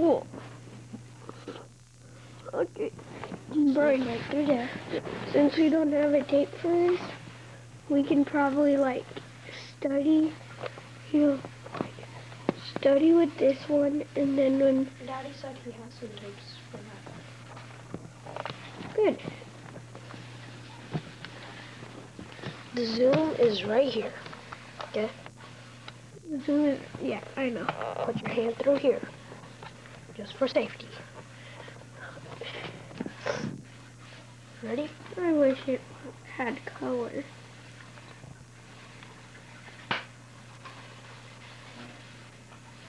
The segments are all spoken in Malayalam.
cool. Okay, Brian, right through there. Since we don't have a tape for this, we can probably like study, study with this one, and then when Daddy said he has some tapes for that. good. The zoom is right here. Okay? The zoom is, yeah, I know. Put your hand through here, just for safety. Ready? I wish it had color.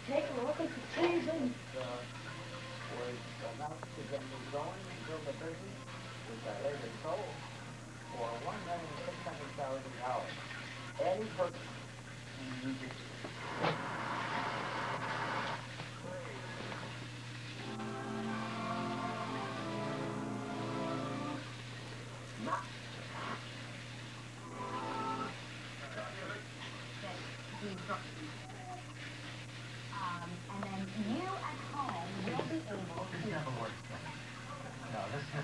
Take a look at the season. Was about to get me going until the business, which I later sold for $1,600,000. Eddie Perkins. And then you at home will be able to... This never works. No, this go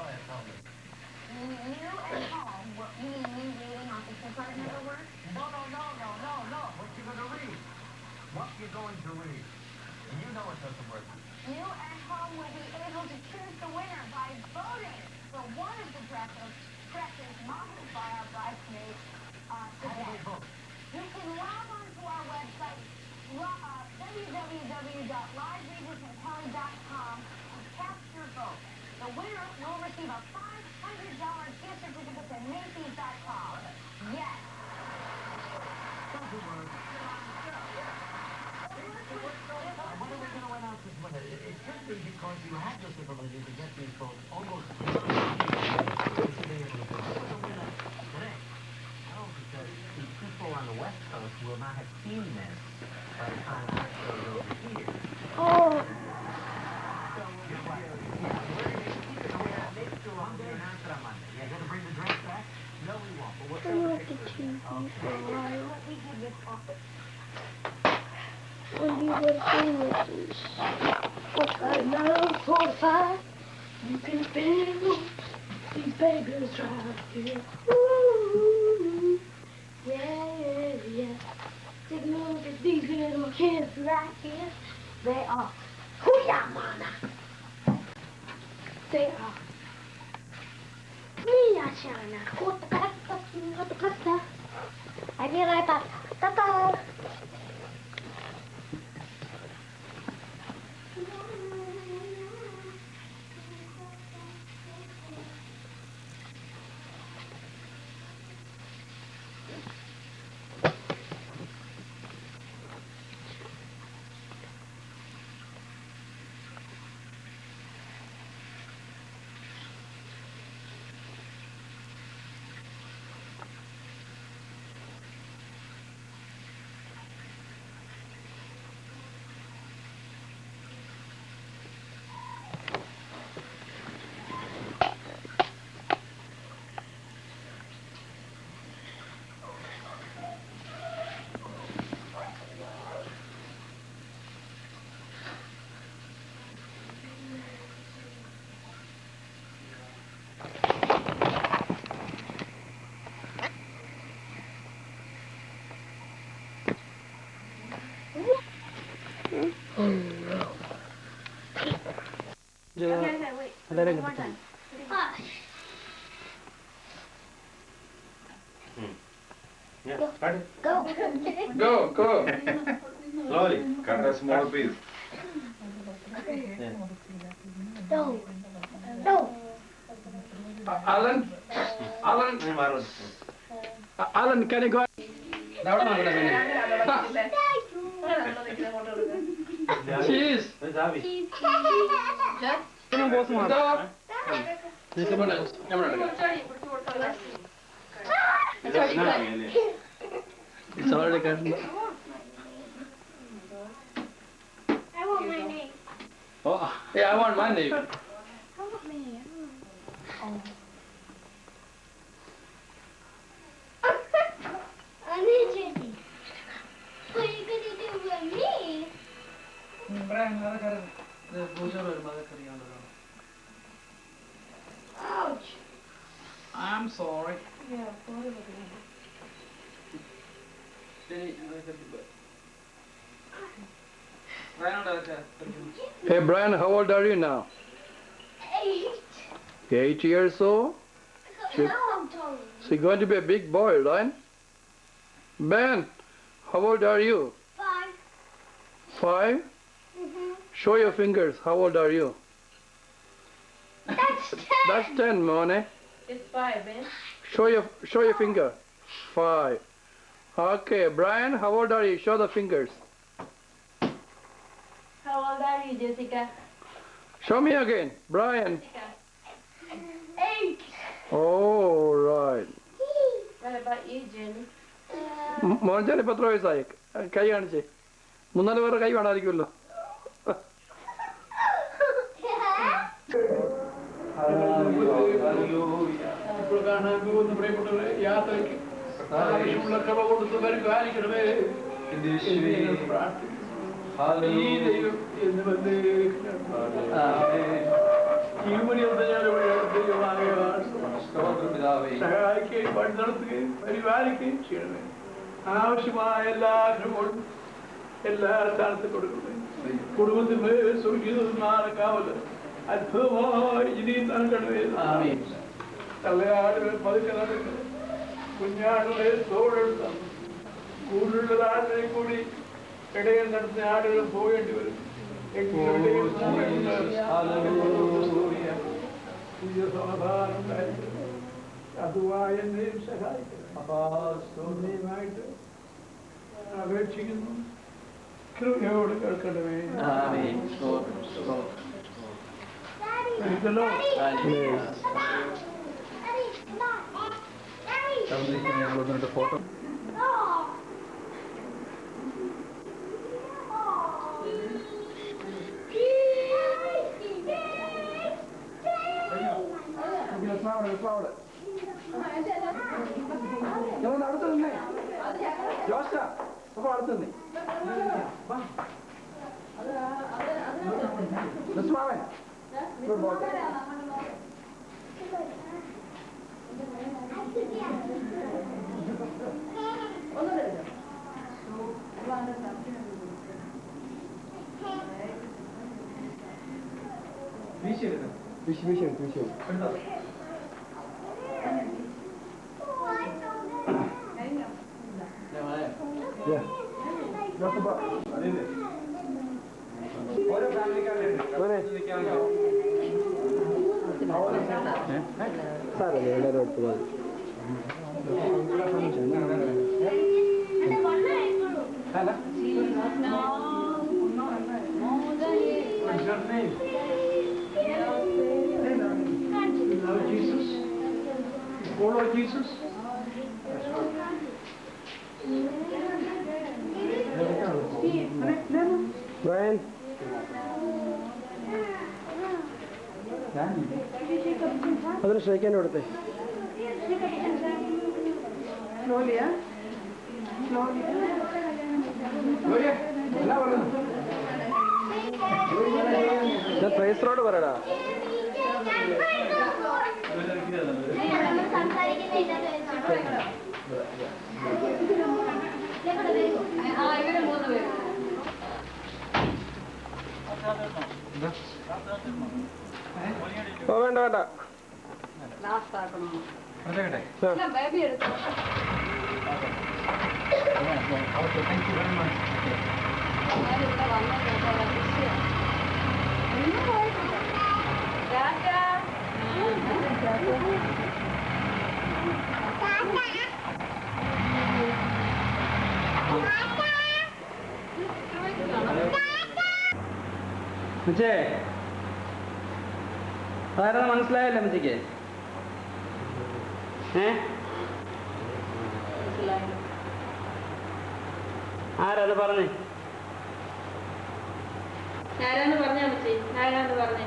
ahead, tell me. You at home, you mean me reading off the SIM card never works? No. What you going to read? What you going to read? You know it doesn't work. You at home will be able to choose the winner by voting for one of the dresses modeled by our bridesmaids today. You can log on to our website, www.livereadersandtelly.com, and cast your vote. The winner will receive a $500 gift certificate to Macy's.com. Yes. Doesn't work. When are we going to announce this winner? It should be because you have this ability to get these votes almost today. No, because the people on the West Coast will not have seen this by the time it goes over here. Oh. You're going to bring the drink back? No, we won't. But we'll I love the TV for a while. When you were famous, 45, you can feel these babies right here. Ooh, yeah. Take a look at these little kids right here. They are Huyamana. They are Miyashana. I did like that. Ta-ta. oh no. Okay, wait. One more time. Yeah, start it. Go. Slowly, cut a small piece. No. Alan, Alan, can you go? Cheese. It's already cut. I want my name. Oh, yeah, I want my name. I want my name. I need you. What are you going to do with me? sorry. Yeah, photo. Hey Brian, how old are you now? 8. 8 years old? Now I'm taller. So you're going to be a big boy, right? Ben, how old are you? 5. 5? Mm-hmm. Show your fingers. How old are you? That's 10. That's 10, Mone. It's 5, man. Show your finger. 5. Okay, Brian, how old are you? Show the fingers. How old are you, Jessica? Show me again. Brian. 8. Oh, right. What about you, Jenny? മോഹൻചാൻ ഇപ്പൊ എത്ര വയസ്സായി? കൈ കാണിച്ചേ. 3-4 പേരുടെ കൈ കാണാതിരിക്കുമല്ലോ. ഇപ്പോൾ കാണാൻ പോകുന്ന പ്രിയപ്പെട്ടവരെ യാത്രയ്ക്ക് ആവശ്യമുള്ള കൃപ കൊടുത്ത് പരിപാലിക്കണമേ എന്ന് പ്രാർത്ഥിക്കുന്നു. ഈ ദൈവം എന്ന് ജീവനിയുടെ സഹായിക്കുകയും വഴി നടത്തുകയും പരിപാലിക്കുകയും ചെയ്യണമേ. ആവശ്യമായ എല്ലാ അനുഭവങ്ങളും എല്ലാ സ്ഥാനത്തും കൊടുക്കണമേ. കുടുംബത്തിന് സ്വർഗീയമായ കാവല് അത്ഭുതമായി ഇനിയും നൽകണമേ. തള്ളയാടുകൾ പതുക്കെ നടക്കണം. കുഞ്ഞാടുകളെ തോടെടുത്താണ്. കൂടുതലുള്ള ആളുകളെ കൂടി ഇടയിൽ നടത്തുന്ന ആടുകൾ പോകേണ്ടി വരും. പുതിയ സമാധാനം ഉണ്ടായിരിക്കണം. അതുമായി എന്നെയും സഹായിക്കണമായിട്ട് അപേക്ഷിക്കുന്നു. കൃപയോട് കേൾക്കണമേ. ഫോട്ടോ അടുത്ത് നിന്നേ. ജോസ്റ്റ അപ്പൊ അടുത്ത് നിന്നേ. ഓരോ ഫാമിലിക്കാരുണ്ട് സാറല്ലേ എല്ലാവരും അടുത്ത് പോയി. Jesus. Follow Jesus. Brian. അതിന് ക്ഷയിക്കാൻ കൊടുത്തേ. ഞാൻ പ്രൈസറോട് പറയടാ. ഓ വേണ്ട വേണ്ട. ആരാ മനസ്സിലായല്ലോ അമ്മച്ചിക്ക്? ആരാത് പറഞ്ഞേ? ആരാന്ന് പറഞ്ഞേ അമ്മച്ചി? ആരാന്ന് പറഞ്ഞേ?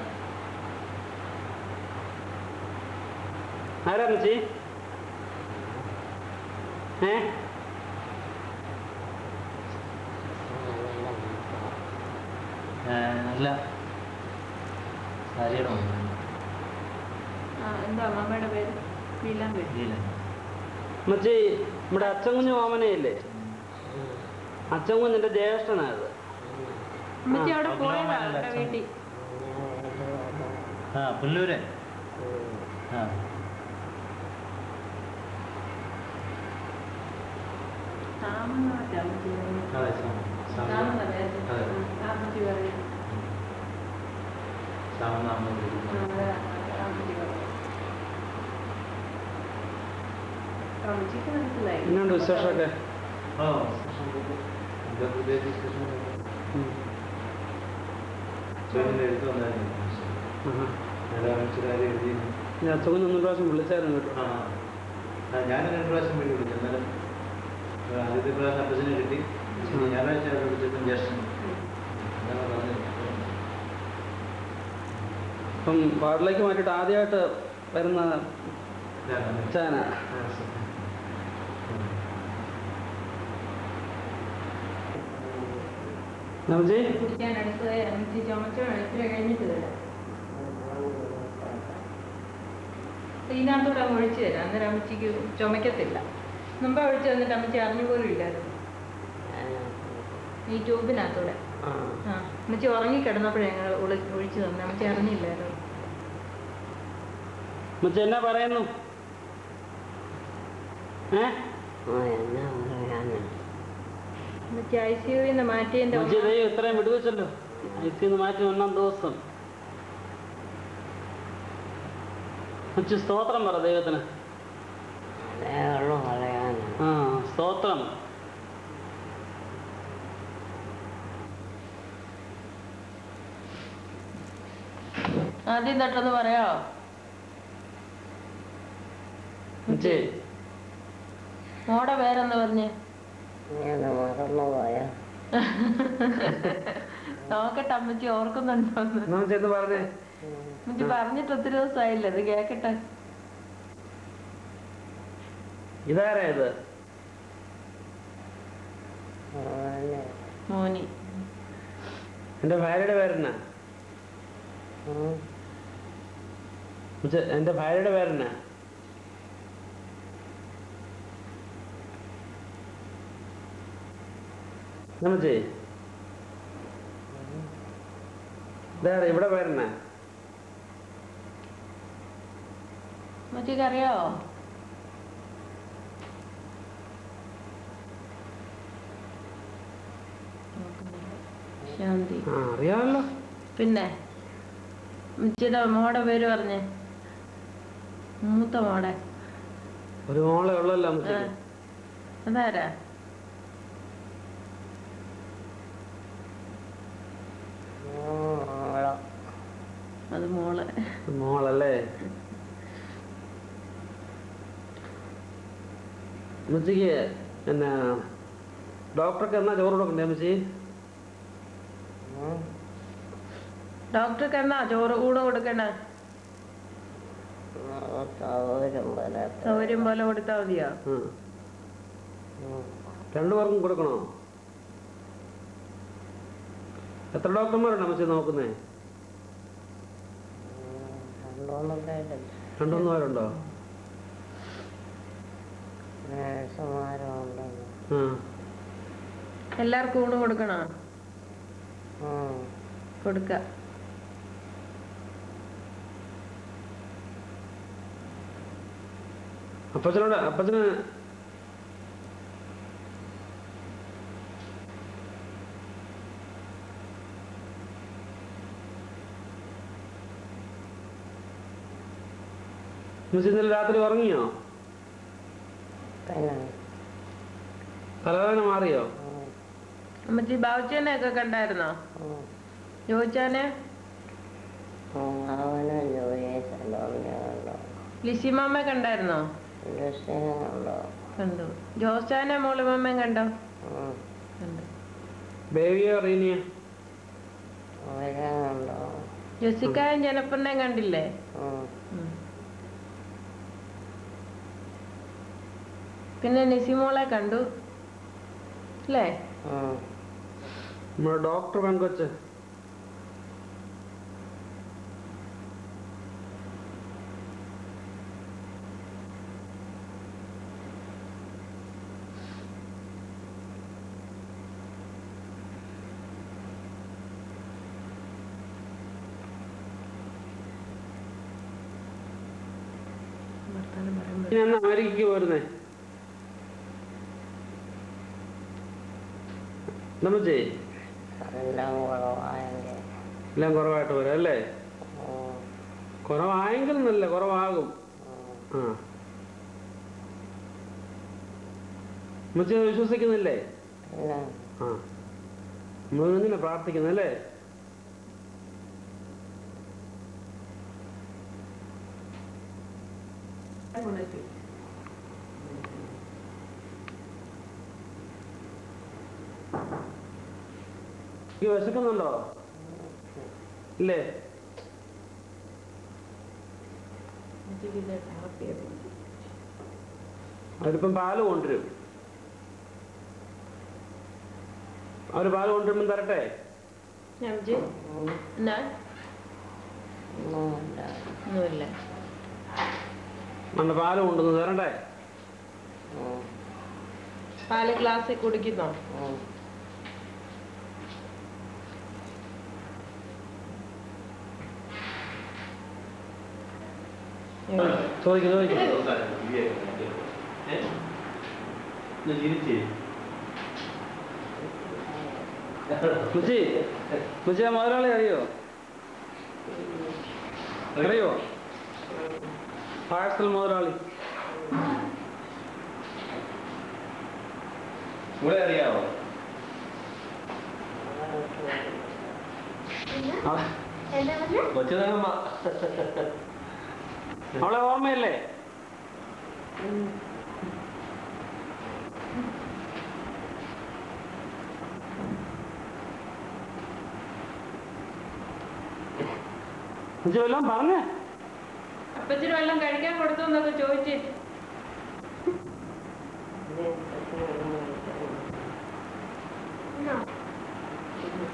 ആരാ അമ്മച്ചി? അല്ല എന്താ അമ്മമ്മയുടെ പേര്? മച്ചി നമ്മുടെ അച്ചൻകുഞ്ഞ് മാമനയില്ലേ, അച്ചൻകുഞ്ഞിന്റെ ജ്യേഷ്ഠനായത്. അവിടെ പോയതാ വീട്ടിൽ. പുല്ലൂര്. എന്നുണ്ട് വിശേഷമൊക്കെ? അച്ചൻകുഞ്ഞ് 1 പ്രാവശ്യം വിളിച്ചായിരുന്നു കേട്ടോ. ഞാൻ 2 പ്രാവശ്യം വേണ്ടി വിളിച്ചു. എന്നാലും ആദ്യത്തെ പ്രാവശ്യം അപ്പച്ചനെ കിട്ടി, ഞായറാഴ്ച വിളിച്ചപ്പം ജ്യേഷ്ഠൻ എന്നാണ് പറഞ്ഞത്. അപ്പം വാർഡിലേക്ക് മാറ്റിയിട്ട് ആദ്യമായിട്ട് വരുന്ന ചാന. ഇതിനകത്തൂടെ അങ്ങ് ഒഴിച്ചു തരാം, അന്നേരം അമ്മച്ചിക്ക് ചുമക്കത്തില്ല. മുമ്പ് ഒഴിച്ചു തന്നിട്ട് അമ്മച്ചി അറിഞ്ഞു പോലും ഇല്ലായിരുന്നു. ഈ ട്യൂബിനകത്തൂടെ അമ്മച്ചി ഉറങ്ങിക്കിടന്നപ്പോഴേ ഞങ്ങൾ ഒഴിച്ചു തന്നെ, അമ്മച്ചി അറിഞ്ഞില്ലായിരുന്നു. എന്നാ പറയുന്നു? അമ്മച്ചി ICU-ന്ന് മാറ്റിയതിന്റെ ഇത്രയും വിടുവെച്ചല്ലോ. ICU-ന്ന് മാറ്റി 1 ദിവസം. സ്തോത്രം പറ ദൈവത്തിന്. സ്തോത്രം. ആദ്യം തൊട്ടൊന്ന് പറയാമോ? മോടെ പേരെന്ന് പറഞ്ഞേ? നോക്കട്ടെ അമ്മച്ചി ഓർക്കുന്നുണ്ടോന്ന്. അമ്മച്ചി പറഞ്ഞിട്ട് ഒത്തിരി ദിവസമായില്ലേ, ഇത് കേക്കട്ടെ. ഇതാരാ ഇത്? മോനി. എന്റെ ഭാര്യയുടെ പേരെന്നാ? എന്റെ ഭാര്യയുടെ പേരെന്നാ? അമ്മച്ചി ഇതാരാ ഇവിടെ പേരെന്നാ? അമ്മച്ചിക്ക് അറിയാവോ? ശാന്തി. അറിയാമല്ലോ. പിന്നെ അമ്മച്ചിയുടെ മോടെ പേര് പറഞ്ഞേ. മൂത്ത മോടെ ഒരു മോളെ ഉള്ളല്ലോ അമ്മച്ചി. അതാരാ? അത് മോള്. മോളല്ലേ? അമ്മച്ചിക്ക് പിന്നെ ഡോക്ടർക്ക് എന്നാ ചോറ് കൊടുക്കണ്ടേ അമ്മച്ചി? ഡോക്ടർക്ക് എന്നാ ചോറ് കൂടെ കൊടുക്കണേ? സൗകര്യം പോലെ കൊടുത്താ മതിയോ? 2 പേർക്കും കൊടുക്കണോ? എത്ര ഡോക്ടർമാരുണ്ട് അമ്മച്ചി നോക്കുന്നേ? 2-3 പേരുണ്ടോ? എല്ലാവർക്കും ഊണ് കൊടുക്കണോ? കൊടുക്ക. അപ്പച്ചന് ഇന്നലെ രാത്രി ഉറങ്ങിയോ? തലവേദന മാറിയോ? അമ്മച്ചി ബാബുച്ചേനെ ഒക്കെ കണ്ടായിരുന്നോ? ജോയിച്ചാനെ? ലിസിമാമ്മ കണ്ടായിരുന്നോ? കണ്ടു. ജോസാനെ മോളിമാമ്മയും കണ്ടോ? കണ്ടു. ബേബിയോ റീനിയോ? ജസിക്കായും ജനപ്പണ്ണയും കണ്ടില്ലേ? പിന്നെ നിസിമോളെ കണ്ടു അല്ലേ? നമ്മുടെ ഡോക്ടർ പെൺകൊച്ച് എന്നാ അമേരിക്കക്ക് പോരുന്നേ? നമ്മച്ചേ എല്ലാം കുറവായിട്ട് വരാം അല്ലേ? കുറവായെങ്കിൽ നല്ല കുറവാകും. ആ അമ്മച്ചി വിശ്വസിക്കുന്നില്ലേ? ആ നമ്മളെന്തിനാ പ്രാർത്ഥിക്കുന്നല്ലേ? വിശക്കുന്നുണ്ടോ? ഇല്ലേ? അവരിപ്പം പാല് കൊണ്ടുവരും. അവര് പാല് കൊണ്ടുവരുമ്പം തരട്ടെ? നമ്മുടെ പാല് കൊണ്ടുവന്ന് തരണ്ടേ? പാല് ഗ്ലാസ്സിൽ കുടിക്കുന്നോ? ചോദിക്കും. മുച്ചി മുതലാളി അറിയോ? പാഴ്സൽ മുതലാളി ഇവിടെ അറിയാമോ? കൊച്ചുതങ്ങമ്മ അവളെ ഓർമ്മയില്ലേ? വല്ലതും പറഞ്ഞേ? അപ്പച്ചിന് വല്ലതും കഴിക്കാൻ കൊടുത്തു എന്നൊക്കെ ചോദിച്ചേ.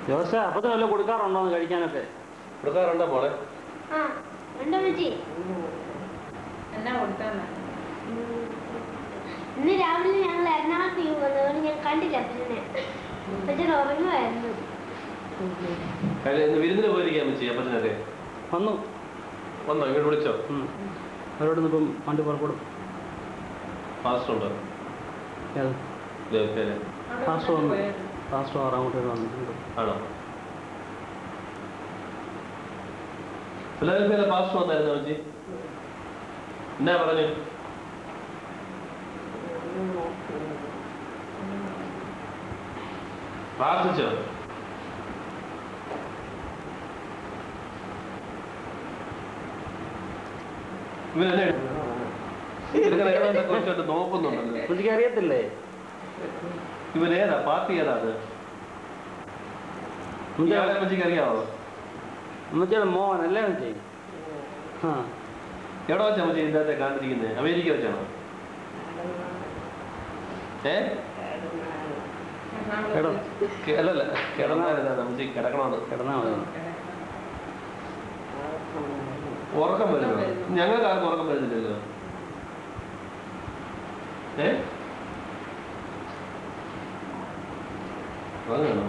ജോസ അപ്പത്തിന് വല്ലതും കൊടുക്കാറുണ്ടോന്ന് കഴിക്കാനൊക്കെ? കൊടുക്കാറുണ്ടോ മോളെ? എന്നാ കൊടുത്താ? ഇന്ന് രാവിലെ ഞങ്ങൾ എറണാകുളത്തേക്ക് പോകുന്നതുകൊണ്ട് ഞാൻ കണ്ടില്ല അപ്പച്ചനെ. അപ്പച്ചൻ ഉറങ്ങുമായിരുന്നു. വിരുന്നിന് പോയിരിക്കാൻ വെച്ചി അപ്പച്ചനൊക്കെ വന്നോ? ഇങ്ങോട്ട് വിളിച്ചോ? അവരോട് ഇപ്പം വണ്ടി പുറപ്പെടും. പാസ്റ്റർ ഉണ്ടോ? പാസ്റ്റർ വന്നു. പാസ്റ്റർ ആറാമത്തെ വന്നിട്ടുണ്ട്. ആണോ? ഫിലാഡൽഫിയയിലെ പാസ്റ്റർ വന്നായിരുന്നു വെച്ചി. എന്നാ പറഞ്ഞു? പ്രാർത്ഥിച്ചോ? ഇവരെന്നെ നോക്കുന്നുണ്ടല്ലോ. പുള്ളിക്ക് അറിയത്തില്ലേ? ഇവനേതാ പാർട്ടി ഏതാണ്? അമ്മച്ചിക്ക് അറിയാമോ? അമ്മച്ചിയുടെ മോനല്ലേ അമ്മച്ചി? എവിടെ വെച്ചാ അമ്മച്ചി ഇതിൻ്റെ അകത്തെ കാണിച്ചിരിക്കുന്നത്? അമേരിക്ക വെച്ചാണോ? അല്ലല്ല കിടന്നാലെന്താ അമ്മച്ചി കിടക്കണമെന്ന്? കിടന്നാ മതി. ഉറക്കം വരുമോ? ഞങ്ങൾക്ക് ആർക്കും ഉറക്കം വരുന്നില്ലല്ലോ. അങ്ങനെയാണോ?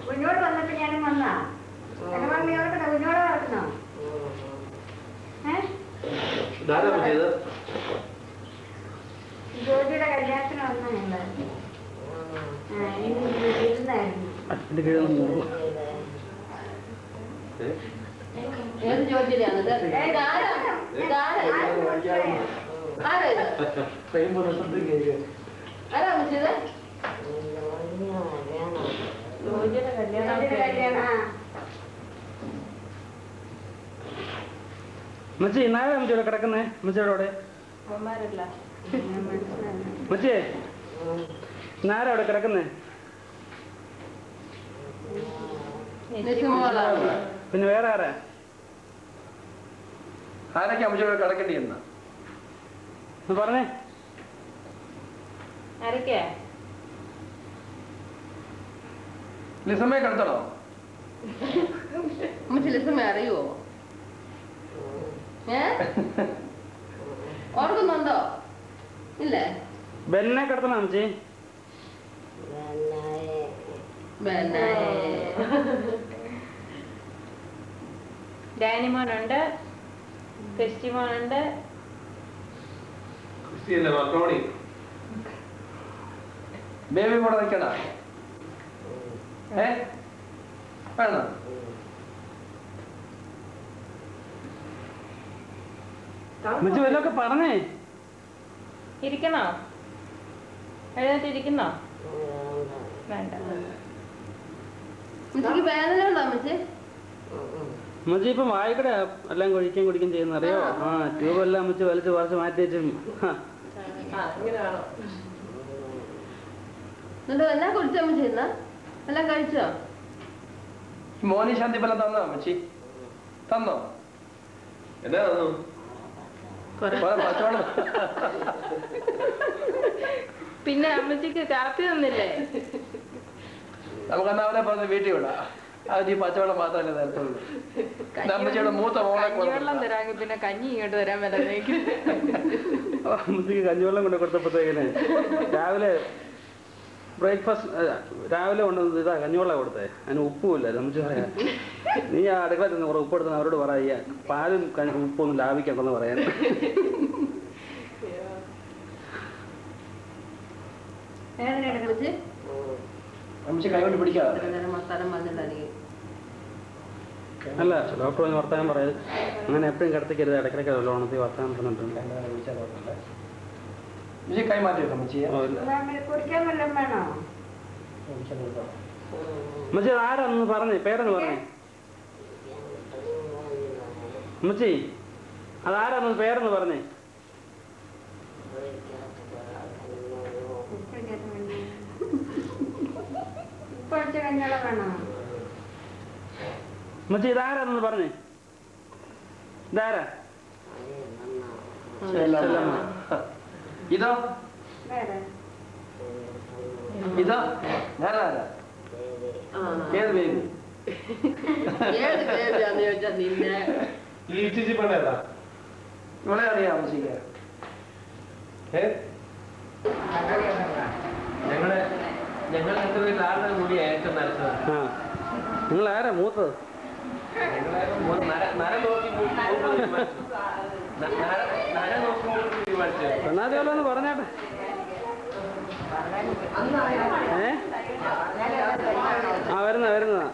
കുഞ്ഞോട് വന്നപ്പോ ഞാനും വന്നാ കുഞ്ഞോടെ നടക്കുന്നോ? ജോജിയുടെ കല്യാണത്തിന് വന്നാ ഞങ്ങള് ഇരുന്നായിരുന്നു. ഏത് ജോജിയിലാണ്? ജോജിയുടെ കല്യാണം. മച്ചി ഇന്നാലെ അമ്മച്ചിയുടെ കിടക്കുന്നേ? അമ്മച്ചിയുടെ അവിടെ മച്ചിയെ ഇന്നാരെ അവിടെ കിടക്കുന്നേ? പിന്നെ വേറെ ആരാ? ആരൊക്കെ അമ്മച്ചിയോട് കിടക്കേണ്ടി എന്നാ പറഞ്ഞേ? ആരൊക്കെ? ലിസമ്മയെ കിടത്തണോ? ലിസമ്മ അറിയുവോ? ഓർക്കുന്നുണ്ടോ? ഇല്ലേ? ബെന്നെ കിടത്തണം അമ്മച്ചി. ഡാനിമോനുണ്ട്, ക്രിസ്റ്റിമോനുണ്ട്. ക്രിസ്റ്റിയല്ലേ മക്രോണി. ബേബി കൂടെ നിൽക്കണ വേണോ? അമ്മച്ചി വല്ലതൊക്കെ പറഞ്ഞേ. ഇരിക്കണോ? എഴുന്നേറ്റിരിക്കുന്നോ? വേണ്ട. വേദന ഉണ്ടോ അമ്മച്ചി? അമ്മച്ചി ഇപ്പം വായിക്കടെ എല്ലാം കുടിക്കുകയും കുടിക്കുകയും ചെയ്യുന്ന അറിയോ? ആ ട്യൂബെല്ലാം അമ്മച്ചി വലിച്ച് കുറച്ച് മാറ്റി വെച്ചും. എന്നിട്ട് എല്ലാം കുടിച്ചോ അമ്മച്ചി? എന്നാ എല്ലാം കഴിച്ചോ? മോനി ശാന്തിഫലം തന്നോ അമ്മച്ചി? തന്നോ? എന്നാ തന്നു? പിന്നെ അമ്മച്ചിക്ക് കാപ്പി തന്നില്ലേ? നമുക്കെന്നാ അവനെ പറഞ്ഞ് വീട്ടിൽ വിടാം. അത് ഈ പച്ചവെള്ളം മാത്രമല്ലേ തരത്തുള്ളൂ. അമ്മച്ചിയുടെ മൂത്ത മോളെ വെള്ളം തരാമെങ്കിൽ പിന്നെ കഞ്ഞി ഇങ്ങോട്ട് തരാൻ പറ്റുന്നേക്കും. അമ്മച്ചിക്ക് കഞ്ഞിവെള്ളം കൊണ്ട് കൊടുത്തപ്പോഴത്തേക്കിന് രാവിലെ ബ്രേക്ക്ഫാസ്റ്റ് രാവിലെ കൊണ്ടുവന്നത് ഇതാ കഞ്ഞിവെള്ളം കൊടുത്തേ. അതിന് ഉപ്പുമില്ല. അമ്മച്ചി പറയാം, നീ ആ അടുക്കള ചെന്ന് കുറെ ഉപ്പ് എടുത്ത് അവരോട് പറയാ പാലും ഉപ്പൊന്നും ലാഭിക്കണ്ടെന്ന് പറയാൻ. അമ്മച്ചി കൈകൊണ്ട് പിടിക്കാതെ. അല്ല ഡോക്ടർ പറഞ്ഞ് വർത്താനം പറയത് അങ്ങനെ എപ്പോഴും കിടത്തിക്കരുത്. ഇടയ്ക്കിടയ്ക്ക് ഓണത്തിൽ വർത്താനം പറഞ്ഞിട്ടുണ്ട്. കൈ മാറ്റി വെക്കാം അമ്മച്ചിയെ. അമ്മച്ചി ആരാന്ന് പറഞ്ഞേ? പേരെന്ന് പറഞ്ഞേ അമ്മച്ചി. അതാരാന്ന് പേരെന്ന് പറഞ്ഞേ? അമ്മച്ചി ഇതാരാന്ന് പറഞ്ഞേ? ഇതാരാ? ഇതോ ഇതോ ഞാനാരാ? ഏത് ബേബി? ഈ ചേച്ചി പെണ്ണേതാ? ഇവിടെ അറിയാം അമ്മച്ചിക്ക്. ഞങ്ങൾ എത്ര പേരിൽ ആരുടെ കൂടി ഏറ്റവും നരച്ചത്? നിങ്ങൾ ആരാ മൂത്തത്? നര നോക്കി പെണ്ണാദിയോന്ന് പറഞ്ഞാട്ടെ. ആ വരുന്നതാ.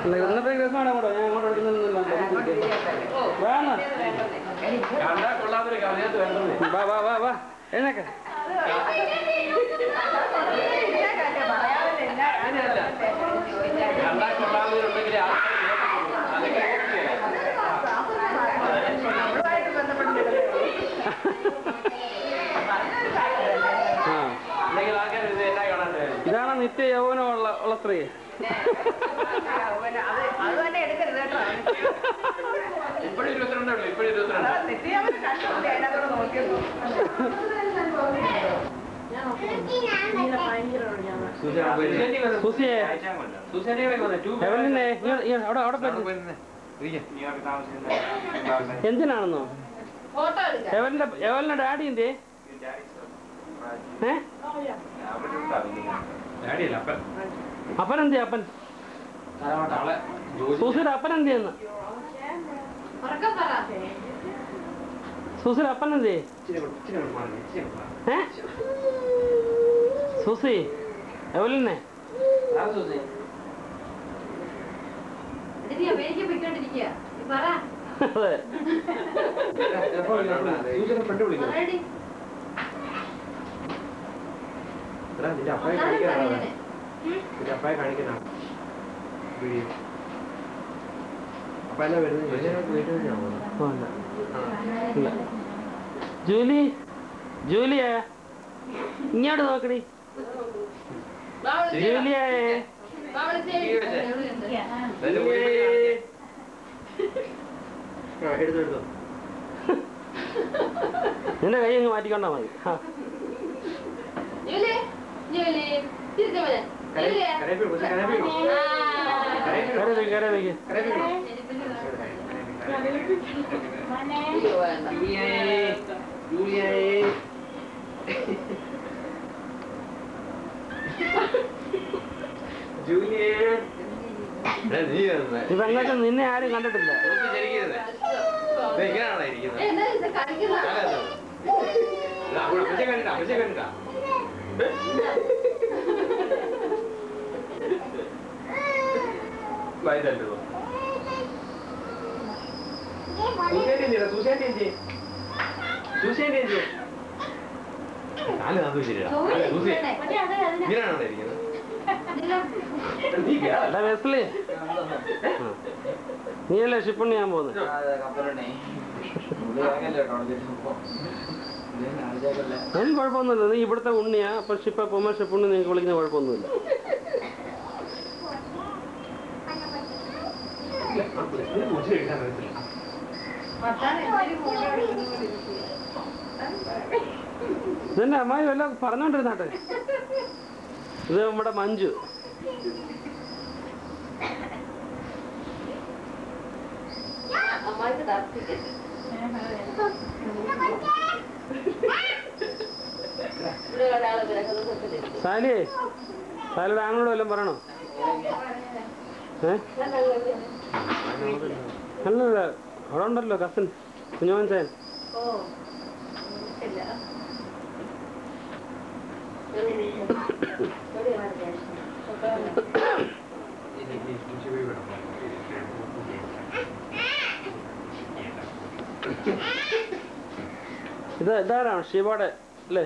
ഇന്നത്തെ ഗ്രഹമാണ് അങ്ങോട്ടോ. ഞാൻ അങ്ങോട്ട് എടുക്കുന്നില്ല. വാ വാ വാ വാ എഴുന്നേക്ക. ഇതാണ് നിത്യ യൗവനമുള്ള സ്ത്രീ. ഇപ്പോഴും 22 ഉള്ളു. ഇപ്പോഴും 22. എന്തിനാണെന്നോ? എവലിന്റെ ഡാഡി എന്തേ? അപ്പൻ എന്തേ? അപ്പൻ സൂസിയുടെ അപ്പൻ എന്തെന്ന്? സൂസിയുടെ അപ്പൻ എന്തേ? സൂസി എവലിനെ അപ്പായെ കാണിക്കുന്ന വീഡിയോ. അപ്പൊ എന്നാ വരുന്നത്? ജൂലി ജൂലിയാ ഇങ്ങോട്ട് നോക്കടി. ജൂലിയായേ എടുത്തോ. നിന്റെ കൈ അങ്ങ് മാറ്റിക്കൊണ്ടാ മതി. ഈ പെങ്ങൾക്ക് നിന്നെ ആരും കണ്ടിട്ടില്ല. വെസ്ലി, നീയല്ലേ ഷിപ്പണി ചെയ്യാൻ പോകുന്നത്? അതിന് കുഴപ്പമൊന്നുമില്ല. നീ ഇവിടുത്തെ ഉണ്ണിയാ. അപ്പൊ ഷിപ്പ പോകുമ്പോ ഷിപ്പുണ്ണി നിങ്ങൾക്ക് വിളിക്കുന്ന കുഴപ്പമൊന്നുമില്ല. ഇതന്നെ അമ്മായി വല്ലതും പറഞ്ഞോണ്ടിരുന്നാട്ടെ. ഇത് നമ്മുടെ മഞ്ജു. സാലിയേ, സാലിയുടെ ആങ്ങളോട് വല്ലതും പറയണോ? അല്ലല്ല, അവിടെ ഉണ്ടല്ലോ കസിൻ കുഞ്ഞോൻ ചാൻ. ഇതാരാണ്? ഷിബോടെ അല്ലേ?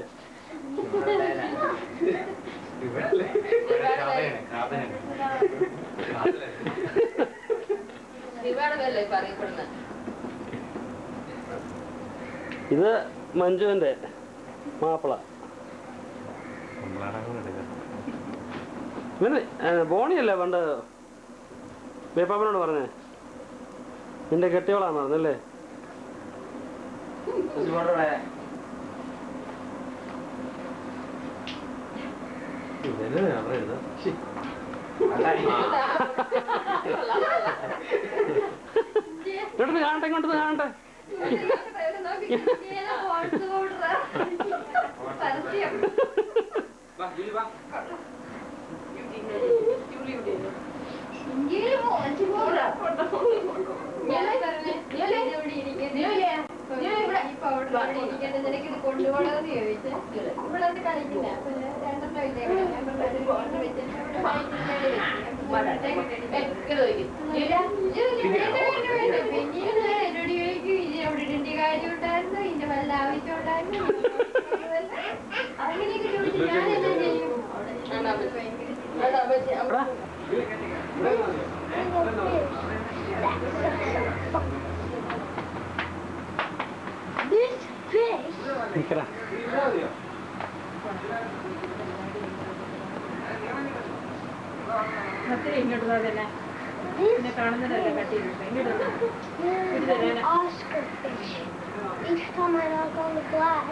ഇത് മഞ്ജുവിന്റെ മാപ്പിള. ഇവന് ബോണിയല്ലേ പണ്ട് ബേപ്പാപ്പനോട് പറഞ്ഞേ? നിന്റെ കെട്ടിയോളാന്ന് പറഞ്ഞല്ലേ? ഇങ്ങോട്ട് കാണട്ടെ, ഇങ്ങോട്ട് കാണട്ടെ. കൊണ്ടുപോകണമെന്ന് ചോദിച്ചു. ഇവിടെ അത് കളിക്കില്ല. പിന്നീട് കാര്യം ഉണ്ടായിരുന്നു, ഇതിന്റെ വല്ല ആവശ്യം ഉണ്ടായിരുന്നു. അങ്ങനെയൊക്കെ ചോദിച്ചു. ഞാനെന്താ ചെയ്യും? ഇങ്ങോട്ട് തന്നെ പിന്നെ കാണുന്നതല്ലേ കട്ടി Oscar fish. Each time I knock on the glass,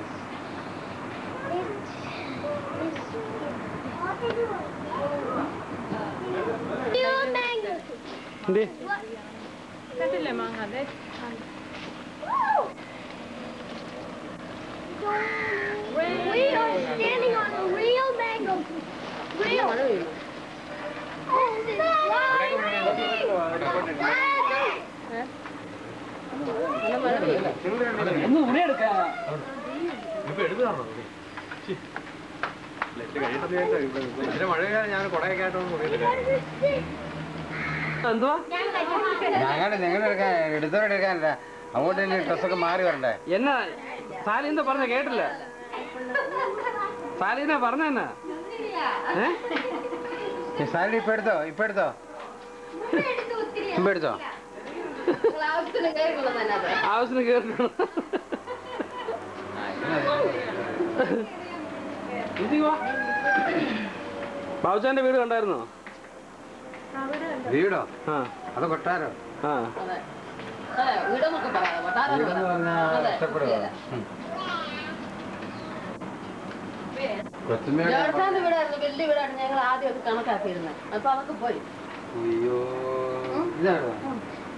it's real mango. കണ്ടില്ലേ മാങ്ങ? അതെ, We are standing on a real mango. Real. ഞാൻ കൊടയൊക്കെ എന്തുവാ നിങ്ങൾ എടുത്തോടെടുക്കാനല്ല, അങ്ങോട്ട് ഡ്രസ്സൊക്കെ മാറി വരണ്ടേ? എന്നാ സാലിന്റെ പറഞ്ഞ കേട്ടില്ല? സാലിനെ പറഞ്ഞെന്നാ? സാലി ഇപ്പൊ എടുത്തോ, ഇപ്പൊ എടുത്തോ, ഇപ്പൊ എടുത്തോ. ആവശ്യത്തിന് കേറിട്ടുള്ളൂ. ബാബുച്ചാന്റെ വീട് കണ്ടായിരുന്നോ? വീടോ? ആ, അത് കൊട്ടാരോ? ആ, വീടെന്നൊക്കെ പറയാം. വീടെന്ന് പറഞ്ഞാൽ ഇഷ്ടപ്പെടുക. ജോർജാന്റെ വീടായിരുന്നു, വലിയ വീടാണ്. ഞങ്ങൾ ആദ്യം അത് കണക്കാക്കിയിരുന്നത്. അപ്പൊ അതൊക്കെ പോയി. അയ്യോ, ഇതാണോ?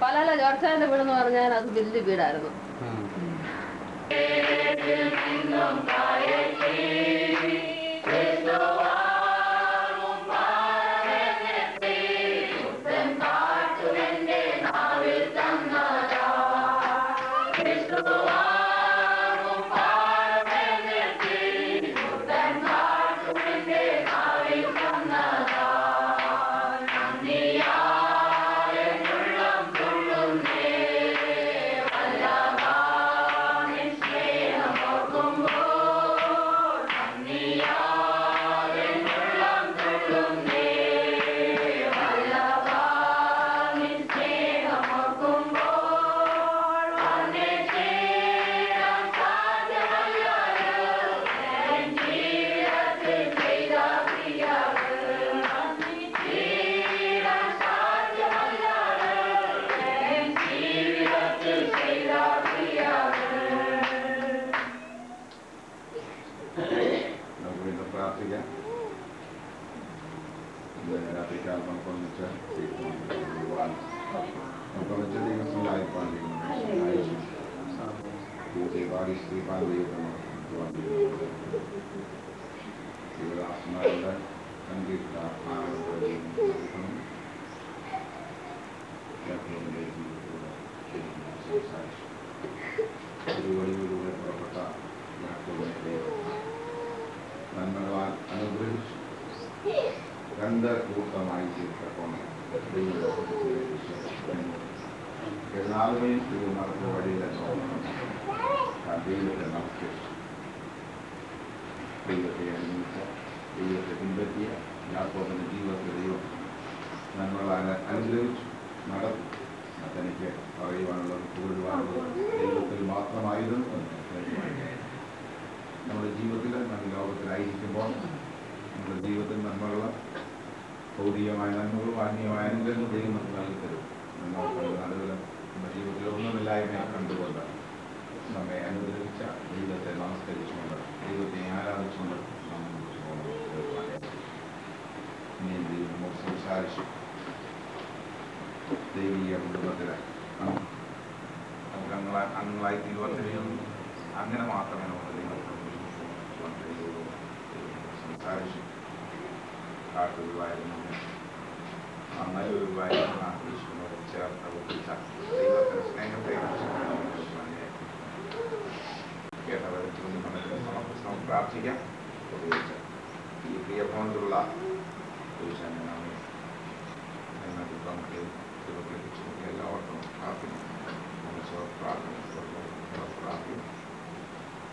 പല ജോർച്ചാന്റെ വീടെന്ന് പറഞ്ഞാൽ അത് വലിയ വീടായിരുന്നു. രണ്ട് കൂട്ടമായി തീർക്കോണം എല്ലാവരെയും ഇത് നടന്ന വഴിയിലെ ദൈവത്തെ നമുക്ക് ദൈവത്തെ അനുഭവിച്ച ദൈവത്തെ പിൻപറ്റിയ യാക്കോബിന്റെ ജീവിതത്തെ ദൈവം നന്മകളാൽ അനുഗ്രഹിച്ചു നടത്തി. അതെനിക്ക് പറയുവാനുള്ളത് കൂടുവാനുള്ളത് ദൈവത്തിൽ മാത്രമായിരുന്നു. നമ്മുടെ ജീവിതത്തിൽ നമ്മുടെ ലോകത്തിലായിരിക്കുമ്പോൾ നമ്മുടെ ജീവിതത്തിൽ നന്മകൾ ഭൗതികമായ നന്മകളും ആത്മീയമായ അനുഗ്രഹങ്ങളും ദൈവം നമുക്ക് നൽകി തരും. നമ്മൾ നടുവിൽ നമ്മുടെ ജീവിതത്തിൽ ഒന്നുമില്ലായ്മ കണ്ടുകൊണ്ട് നമ്മെ അനുഗ്രഹിച്ച ദൈവത്തെ നമസ്കരിച്ചുകൊണ്ട് ദൈവത്തെ ആരാധിച്ചുകൊണ്ട് ഇനിയും ദൈവം നമുക്ക് സംസാരിച്ചു. ദൈവീയ കുടുംബത്തിലെ അംഗങ്ങളായി തീരുവാൻ കഴിയുന്നു. അങ്ങനെ മാത്രമേ നമുക്ക് സംസാരിച്ചു. കാട്ടുവായിരുന്നു നല്ലൊരുവായിരുന്നു ഈശ്വരനോട് ചേർത്ത് ഒപ്പിച്ച ദൈവത്തിന്റെ സ്നേഹത്തെ കേട്ടവരെ നമുക്ക് പ്രാർത്ഥിക്കാം. ഉപയോഗിച്ച് ഈ പ്രിയഭവനത്തിലുള്ള എല്ലാവർക്കും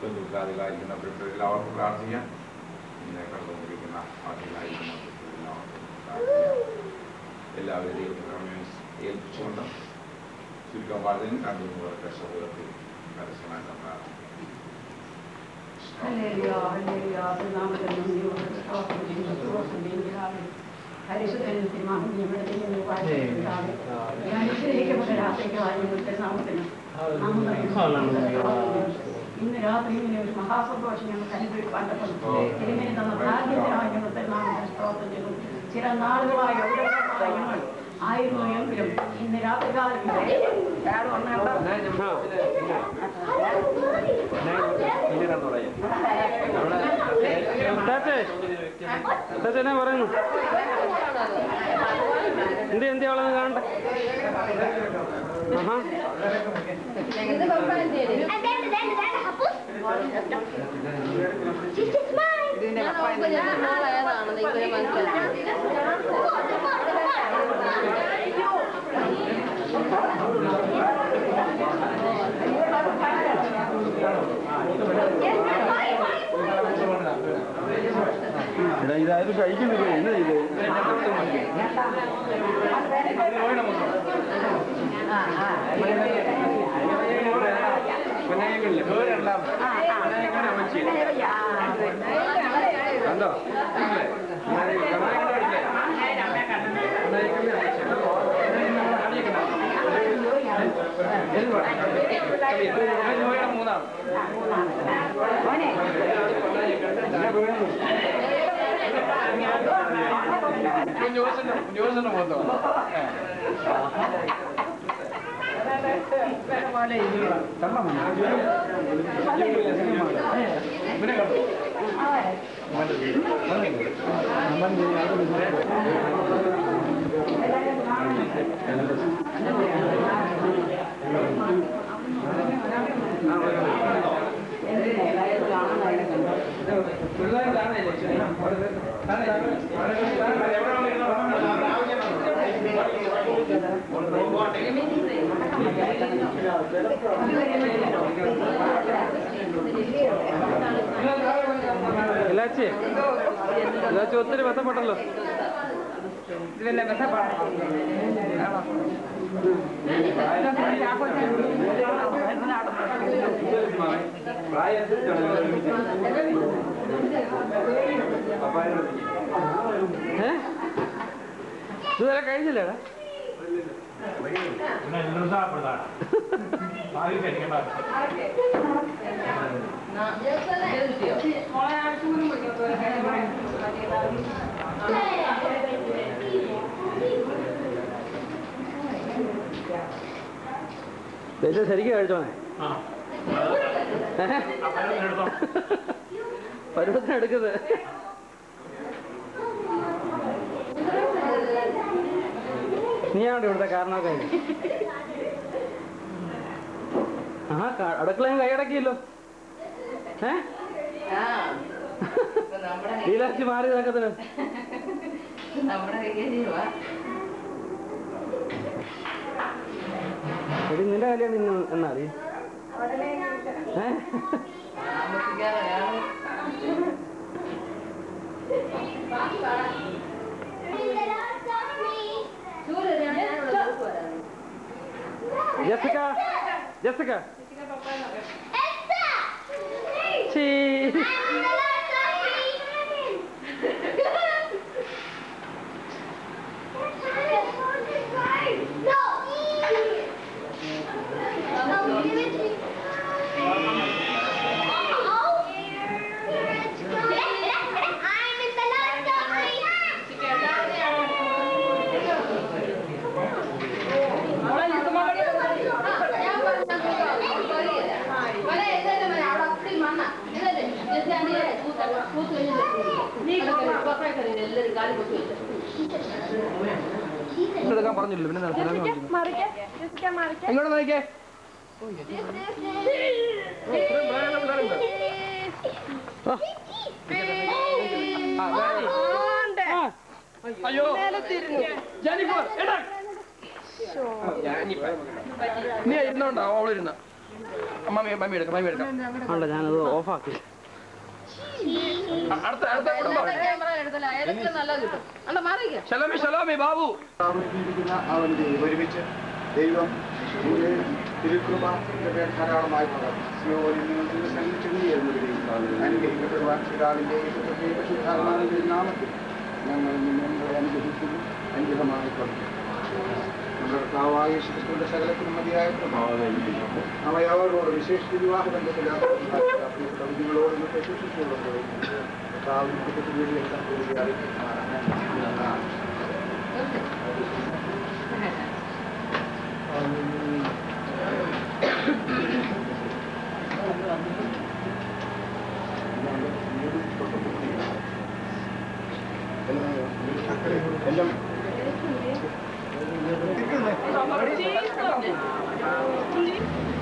ബന്ധുക്കാരിലായിരിക്കുന്ന എല്ലാവർക്കും പ്രാർത്ഥിക്കാം. ഇങ്ങനെ കണ്ടുകൊണ്ടിരിക്കുന്ന അതിലായിരിക്കുന്ന എല്ലാവരെയും ഏൽപ്പിച്ചുകൊണ്ട് ചുരുക്കം വളരെ കണ്ടുകൊണ്ട് സൗകര്യത്തിൽ പരസ്യമായിട്ട് പ്രാർത്ഥിക്കും. ഇന്ന് രാത്രി ഇങ്ങനെ ഒരു മഹാസന്തോഷം ഞങ്ങൾക്ക് അനുഭവിക്കാൻ തിരുമേനി തന്ന ഭാഗ്യത്തിനായി ഞങ്ങൾക്ക് നാമത്തെ സ്തോത്രം ചെയ്യുന്നു. ചില നാളുകളായി ഞങ്ങൾ ആയിരുന്നു എങ്കിലും ഇന്ന് രാത്രികാലം പറയുന്നു എന്ത് അവളൊന്ന് കാണണ്ടേ? ഇതാരും കഴിക്കുന്നില്ല. എന്നാ ഇത് കണ്ടോ? മൂന്നാണ് കുഞ്ഞോസിന്റെ മൊത്തം ഇലാച്ചി ഒത്തിരി ബന്ധപ്പെട്ടല്ലോ. ഇതെല്ലാം ബന്ധപ്പെടാം. ഇതുവരെ കഴിഞ്ഞില്ലേടാ? ശരിക്കും കഴിച്ചോനെ പരുവത്തിന് എടുക്കുന്നത്. നീയാണ്ട് ഇവിടുത്തെ കാരണമൊക്കെ അടുക്കളയും കൈയടക്കിയല്ലോ. ലീലാച്ചി മാറി നോക്കത്തിന് എടി നിന്റെ കല്യാണം ഇന്ന് എന്നാടി? ജെസിക്ക ജെസിക്ക എടുക്കാൻ പറഞ്ഞില്ല. പിന്നെ ഇങ്ങോട്ട് നോക്കിക്കേ. അയ്യോ ജാനിഫർ നീ ഇരുന്നോണ്ടോ? അവളിരുന്ന മമ്മി എടുക്കാം. ഞാനത് ഓഫാക്കി. ബാബു അവന്റെ ഒരുമിച്ച് ദൈവം തിരുകൃപ ധാരാളമായി അനുഗ്രഹിക്കപ്പെടുവാൻ നാമത്തിൽ ഞങ്ങൾ നിങ്ങളെ അനുഗ്രഹിക്കുന്നു. അനുഗ്രഹമായി കൊടുക്കും. നമ്മുടെ യേശുക്രിസ്തുവിന്റെ സകലത്തിനും മതിയായ അവയോട് വിശേഷിച്ച് വിവാഹ ബന്ധത്തിലോട് എല്ലാം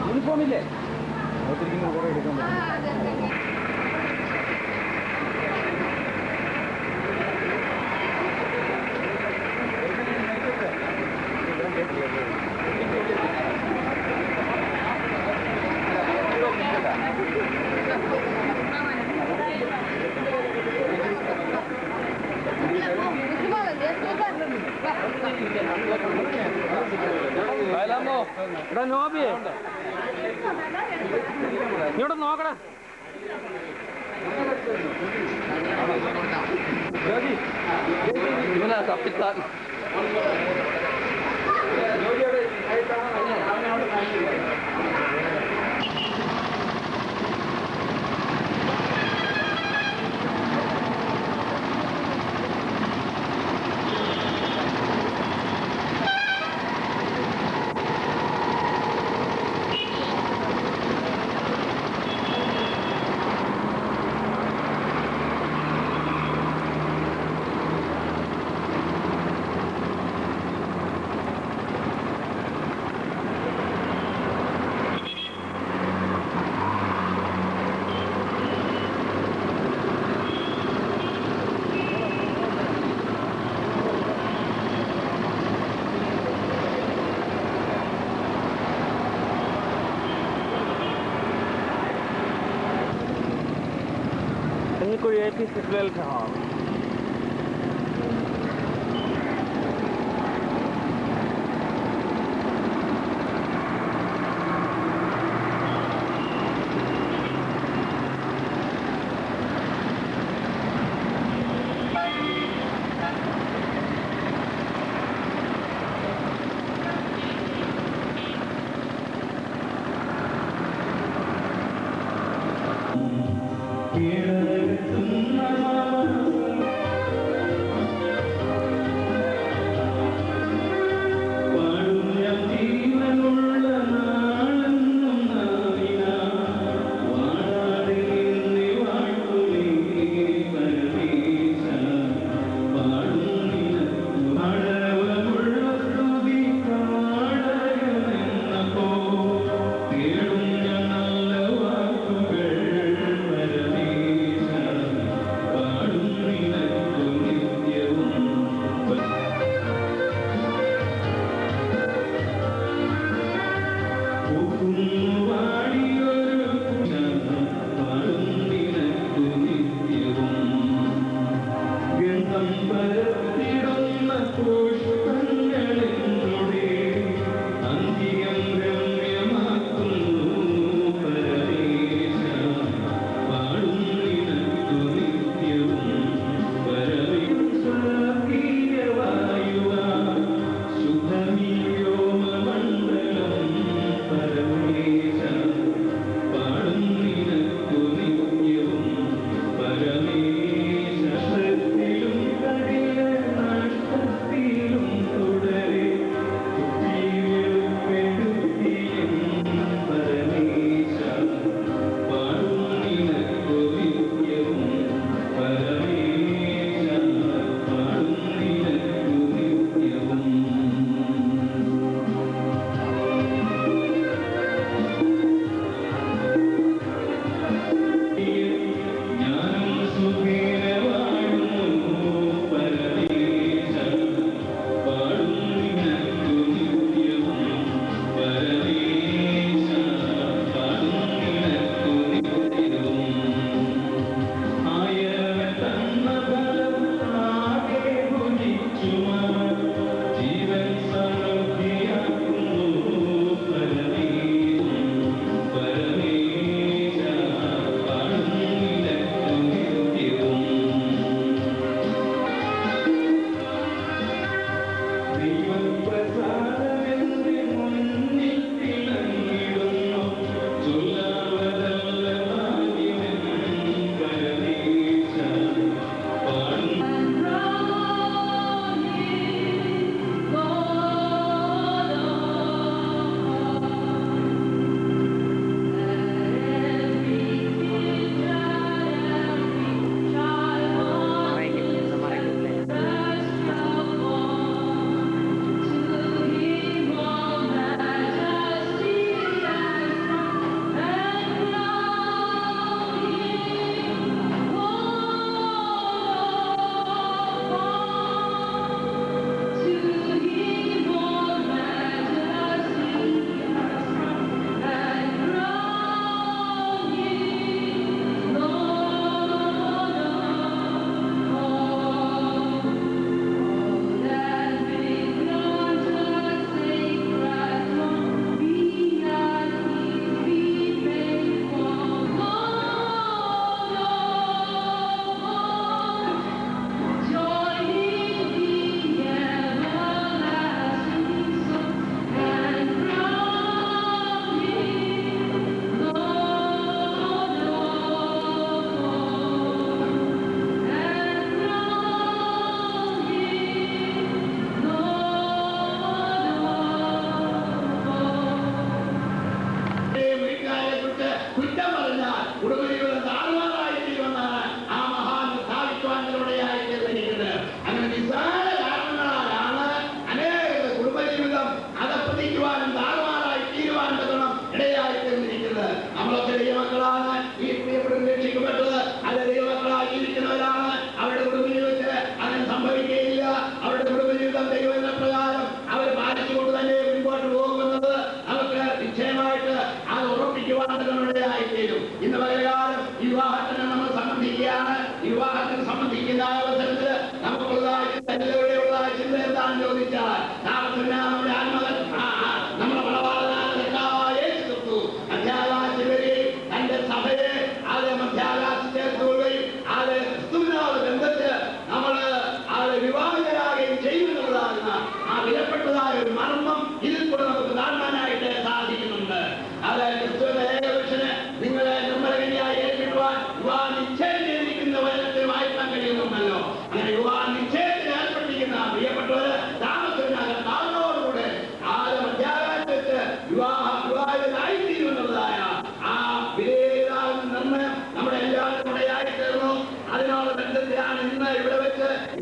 യൂണിഫോമില്ലേ ഒത്തിരിക്കുന്ന കൂടെ എടുക്കാൻ പറ്റും. ഇവിടെ നോബിയേ ഇവിടെ നോക്കടാ. ഇവനാ കപ്പിത്താൻ. VIP welcome. Here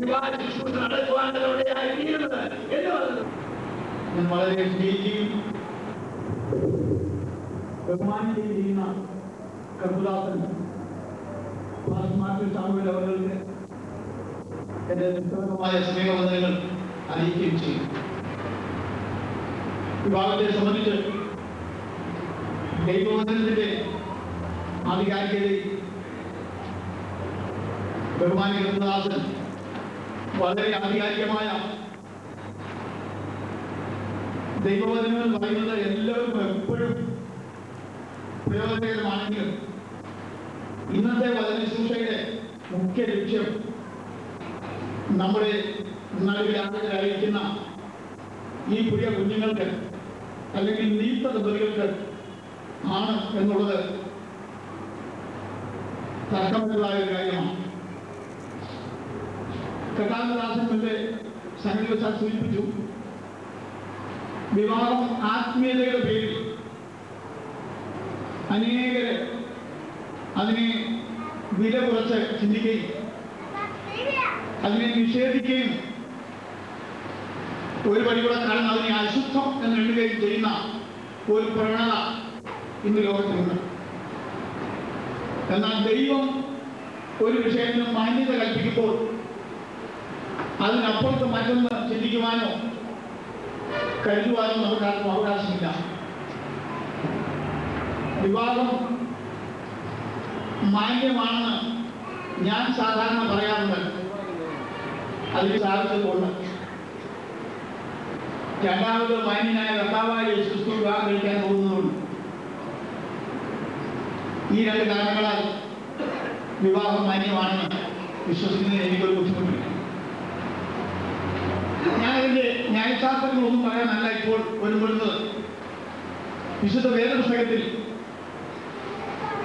വിവാഹ ശുശ്രൂഷ നടക്കുവാനിടയായി തീരുന്നത് എന്ന് പറഞ്ഞു. ഞാൻ വളരെ സ്നേഹിക്കുകയും ബഹുമാനിക്കുകയും ചെയ്യുന്ന കർപ്പുദാസൻ മാത്യു സാമുവേൽ അവർക്ക് എന്റെ നിസ്തരമായ സ്നേഹവന്ദനങ്ങൾ അറിയിക്കുകയും ചെയ്യും. വിവാഹത്തെ സംബന്ധിച്ച് ദൈവവചനത്തിന്റെ ആധികാരികതയിൽ ബഹുമാനി കർപ്പുദാസൻ വളരെ ആധികാരികമായ ദൈവവചനങ്ങൾ പറയുന്നത് എല്ലാവർക്കും എപ്പോഴും പ്രയോജനകരമാണെങ്കിലും ഇന്നത്തെ വചന ശുശ്രൂഷയുടെ മുഖ്യ ലക്ഷ്യം നമ്മുടെ നടുവിലായിരിക്കുന്ന ഈ പ്രിയ കുഞ്ഞുങ്ങൾക്ക് അല്ലെങ്കിൽ നീത്ത ദമ്പതികൾക്ക് ആണ് എന്നുള്ളത് തർക്കമുള്ളതായ ഒരു കാര്യമാണ്. കഥാദാസന്റെ സംഗതിവശാൽ സൂചിപ്പിച്ചു, വിവാഹം ആത്മീയതയുടെ പേരിൽ അനേകരെ അതിനെ വില കുറച്ച് ചിന്തിക്കുകയും അതിനെ നിഷേധിക്കുകയും ഒരു വഴി കൂടെ കടന്ന് അതിനെ അശുദ്ധം എന്ന് എണ്ണുകയും ചെയ്യുന്ന ഒരു പ്രവണത ഇന്ന് ലോകത്തിലുണ്ട്. എന്നാൽ ദൈവം ഒരു വിഷയത്തിന് മാന്യത കൽപ്പിക്കുമ്പോൾ അതിനപ്പുറത്ത് മറ്റൊന്ന് ചിന്തിക്കുവാനോ കരുതുവാനോ നമുക്കാർക്കും അവകാശമില്ല. വിവാഹം മാന്യമാണെന്ന് ഞാൻ സാധാരണ പറയാറുണ്ട്. അതിന് സാധിച്ചതുകൊണ്ട് രണ്ടാമത് മാന്യനായ കർത്താവായ യേശുക്രിസ്തു വിവാഹം കഴിക്കാൻ പോകുന്നതുകൊണ്ട് ഈ രണ്ട് കാരണങ്ങളാൽ വിവാഹം മാന്യമാണെന്ന് വിശ്വസിക്കുന്നതിന് എനിക്കൊരു ബുദ്ധിമുട്ടില്ല. ഞാനതിന്റെ ന്യായശാസ്ത്രങ്ങളൊന്നും പറയാനല്ല ഇപ്പോൾ ഒരുങ്ങുന്നത്. വിശുദ്ധ വേദപുസ്തകത്തിൽ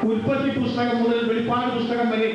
ഉൽപ്പത്തി പുസ്തകം മുതൽ വെളിപ്പാട് പുസ്തകം വരെ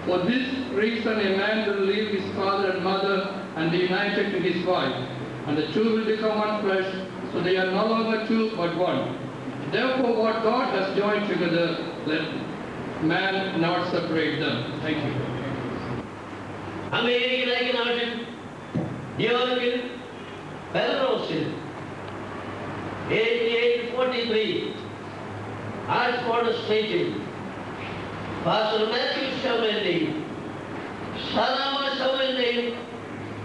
For this reason a man will leave his father and mother and be united to his wife, and the two will become one flesh, so they are no longer two but one. Therefore what God has joined together, let man not separate them. Thank you. അമേരിക്കയിലേക്ക് നാട്ടിൽ ന്യൂയോർക്കിൽ ബെൽറോസിൽ 8843 ആർട്സ്ഫോർഡ് സ്ട്രീറ്റിൽ പാസ്റ്റർ മാത്യു ഷൗലിന്റെയും സലാമ ഷൗലിന്റെയും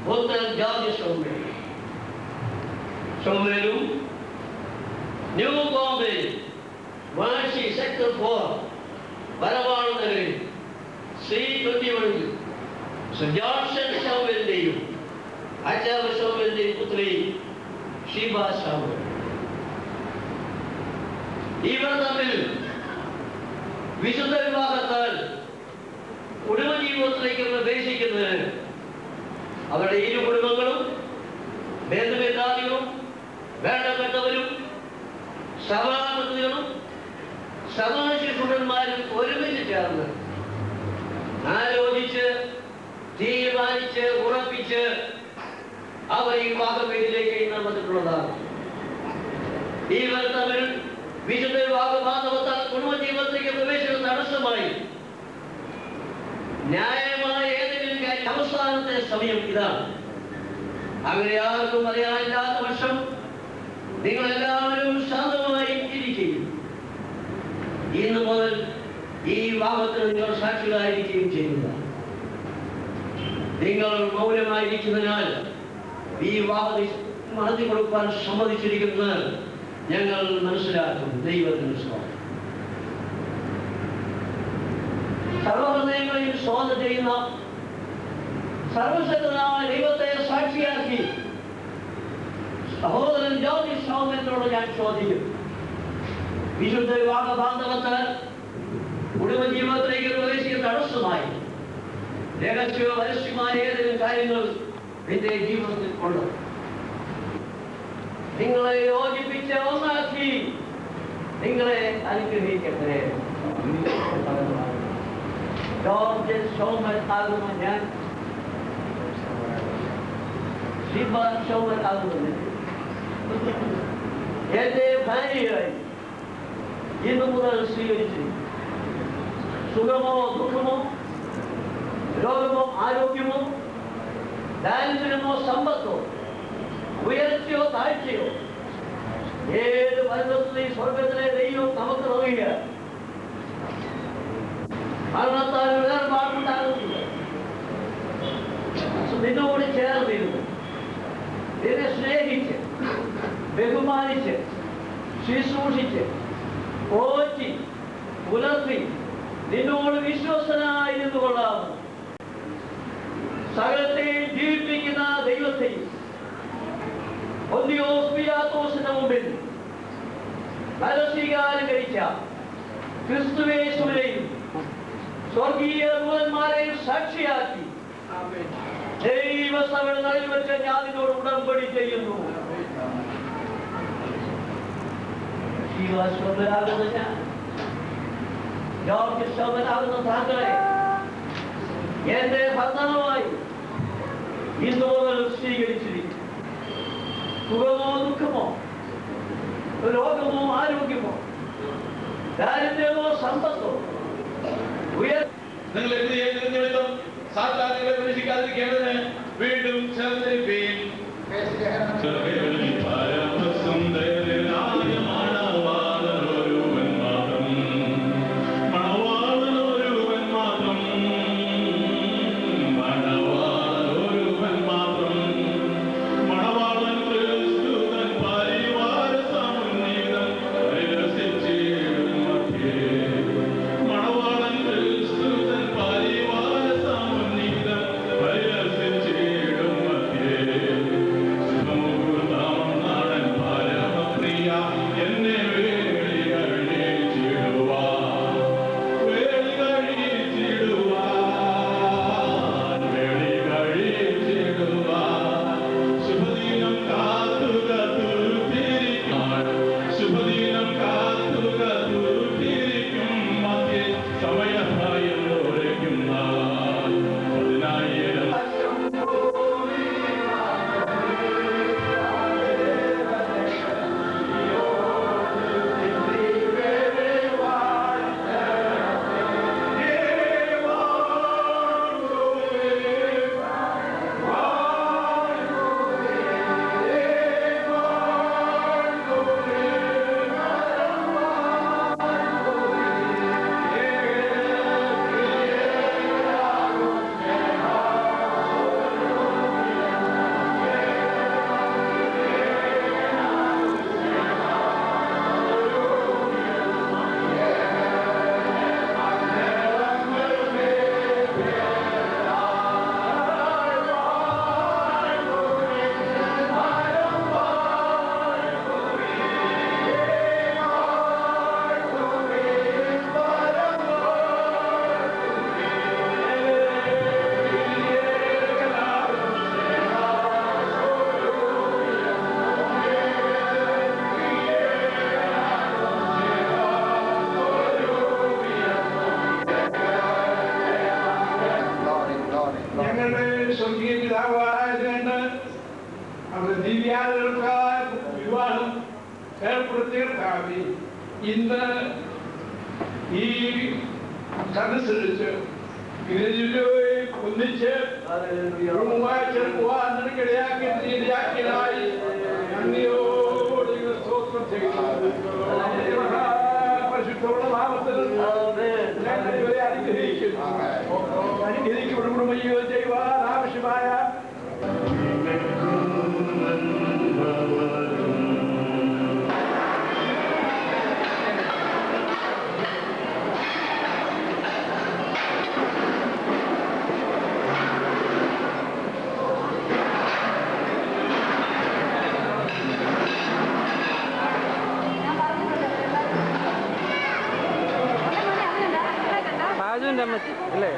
പുത്രൻ ജോർജ് ഷൗലും ന്യൂ ബോംബെയിൽ വാശി സെക്ടർ 4 വരവാൾ നഗരിൽ C21 ജോൺസൺ ഷൗലിന്റെയും ആചാര്യ ഷൗലിന്റെയും പുത്രി ഷീബ ഷൗൽ. ഇവർ തമ്മിൽ വിശുദ്ധ വിവാഹത്താൽ കുടുംബജീവിതത്തിലേക്ക് പ്രവേശിക്കുന്നതിന് അവരുടെ ഇരു കുടുംബങ്ങളും ബന്ധുമിത്രാദികളും വേണ്ടപ്പെട്ടവരും സഭാപതികളും സഭാശിശുരന്മാരും ഒരുമിച്ച് ചേർന്ന് ആലോചിച്ച് തീരുമാനിച്ച് ഉറപ്പിച്ച് അവർ ഈ വിവാഹവേദിയിലേക്ക് വന്നിട്ടുള്ളതാണ്. ഇവർ തമ്മിൽ വിശുദ്ധ വിവാഹ ബാന്ധവത്താൽ കുടുംബജീവിതത്തിലേക്ക് പ്രവേശനം തടസ്സമായി ന്യായമായ ഏതെങ്കിലും കാര്യം അവസാനത്തെ സമയം ഇതാണ്. അങ്ങനെ ആർക്കും അറിയാനില്ലാത്ത പക്ഷം നിങ്ങൾ എല്ലാവരും ശാന്തമായി ഇരിക്കുകയും ഇന്നു മുതൽ ഈ വിവാഹത്തിന് നിങ്ങൾ സാക്ഷികളായിരിക്കുകയും ചെയ്യുക. നിങ്ങൾ മൗനമായിരിക്കുന്നതിനാൽ ഈ വിവാഹം നടത്തി കൊടുക്കാൻ സമ്മതിച്ചിരിക്കുന്നത് ഞങ്ങൾ മനസ്സിലാക്കും. ദൈവത്തിന് സ്തോത്രം. സർവഹൃദയങ്ങളെയും ശോധന ചെയ്യുന്ന സർവശക്തനായ ദൈവത്തെ സാക്ഷിയാക്കി സഹോദരൻ ജോർജ് സൗമ്യനോട് ഞാൻ ചോദിക്കും, വിശുദ്ധ വിവാഹ ബാന്ധവത്തിന് കുടുംബജീവിതത്തിലേക്ക് പ്രവേശിക്കുന്ന തടസ്സമായി രഹസ്യമോ പരസ്യമായ ഏതെങ്കിലും കാര്യങ്ങൾ എന്റെ ജീവിതത്തിൽ കൊണ്ട് നിങ്ങളെ യോജിപ്പിച്ച ഒന്നാക്കി നിങ്ങളെ അനുഗ്രഹിക്കട്ടെ. ജോർജ് സൗമ്യൻ ആകുന്ന ഞാൻ ശിവ സൗമ്യൻ ആകുന്നത് എന്റെ ഭാര്യയായി ഇന്നു മുതൽ സ്വീകരിച്ചിരിക്കും. സുഖമോ ദുഃഖമോ, രോഗമോ ആരോഗ്യമോ, ദാരിദ്ര്യമോ സമ്പത്തോ, ഉയർച്ചയോ താഴ്ചയോ, ഏത് പർവ്വതത്തിലെ സ്വർഗത്തിലെ ദൈവം നമുക്ക് നൽകുക. മരണത്താൽ വേർപാടുണ്ടാകുന്നില്ല. നിന്നോട് ചേർന്നിരുന്നു, നിന്നെ സ്നേഹിച്ച് ബഹുമാനിച്ച് ശുശ്രൂഷിച്ച് പോറ്റി പുലർത്തി നിന്നോട് വിശ്വസ്തനായി നിന്നുകൊള്ളാവുന്നു. സകലത്തെയും ജീവിപ്പിക്കുന്ന ദൈവത്തെയും പൊന്തിയോസ് പീലാത്തോസിന്റെ മുമ്പിൽ പരസ്വീകാരം കഴിച്ച ക്രിസ്തുവേശുവിനെയും സ്വർഗീയ ദൂതന്മാരെയും സാക്ഷിയാക്കി ദൈവസഭയുടെ നടുവിൽ വെച്ച് ഞാൻ നിന്നോട് ഉടമ്പടി ചെയ്യുന്നു. ശിവസ്വരാകുന്ന ഞാൻ, ജോർജ് ശോഭനാകുന്ന താങ്കളെ എന്റെ ഭർത്താവായി ഇന്നു മുതൽ സ്വീകരിച്ചിരിക്കും. സുഖമോ ദുഃഖമോ, രോഗമോ ആരോഗ്യമോ, ദാരിദ്ര്യമോ സമ്പത്തോ, നിങ്ങൾ എന്ത് ചെയ്യുന്ന നിമിത്തം സാത്താൻ നിങ്ങളെ പരീക്ഷിക്കാതിരിക്കേണ്ടതിന് വീണ്ടും ചേർന്നിരിപ്പീൻ. ഇന്ന് ഈ സദസ്സരിച്ച് ഒന്നിച്ച് നന്ദിയോട് സ്തോത്രം ചെയ്യുന്നു. പരിശുദ്ധ ക്രിസ്തുവിന്റെ നാമത്തിൽ ഞങ്ങൾ ഇവരെ അനുഗ്രഹിക്കുന്നു. അനുഗ്രഹിക്കപ്പെടും ചെയ്യുവാൻ ആവശ്യമായ സാജുവിന്റെ അമ്മച്ചി അല്ലേ?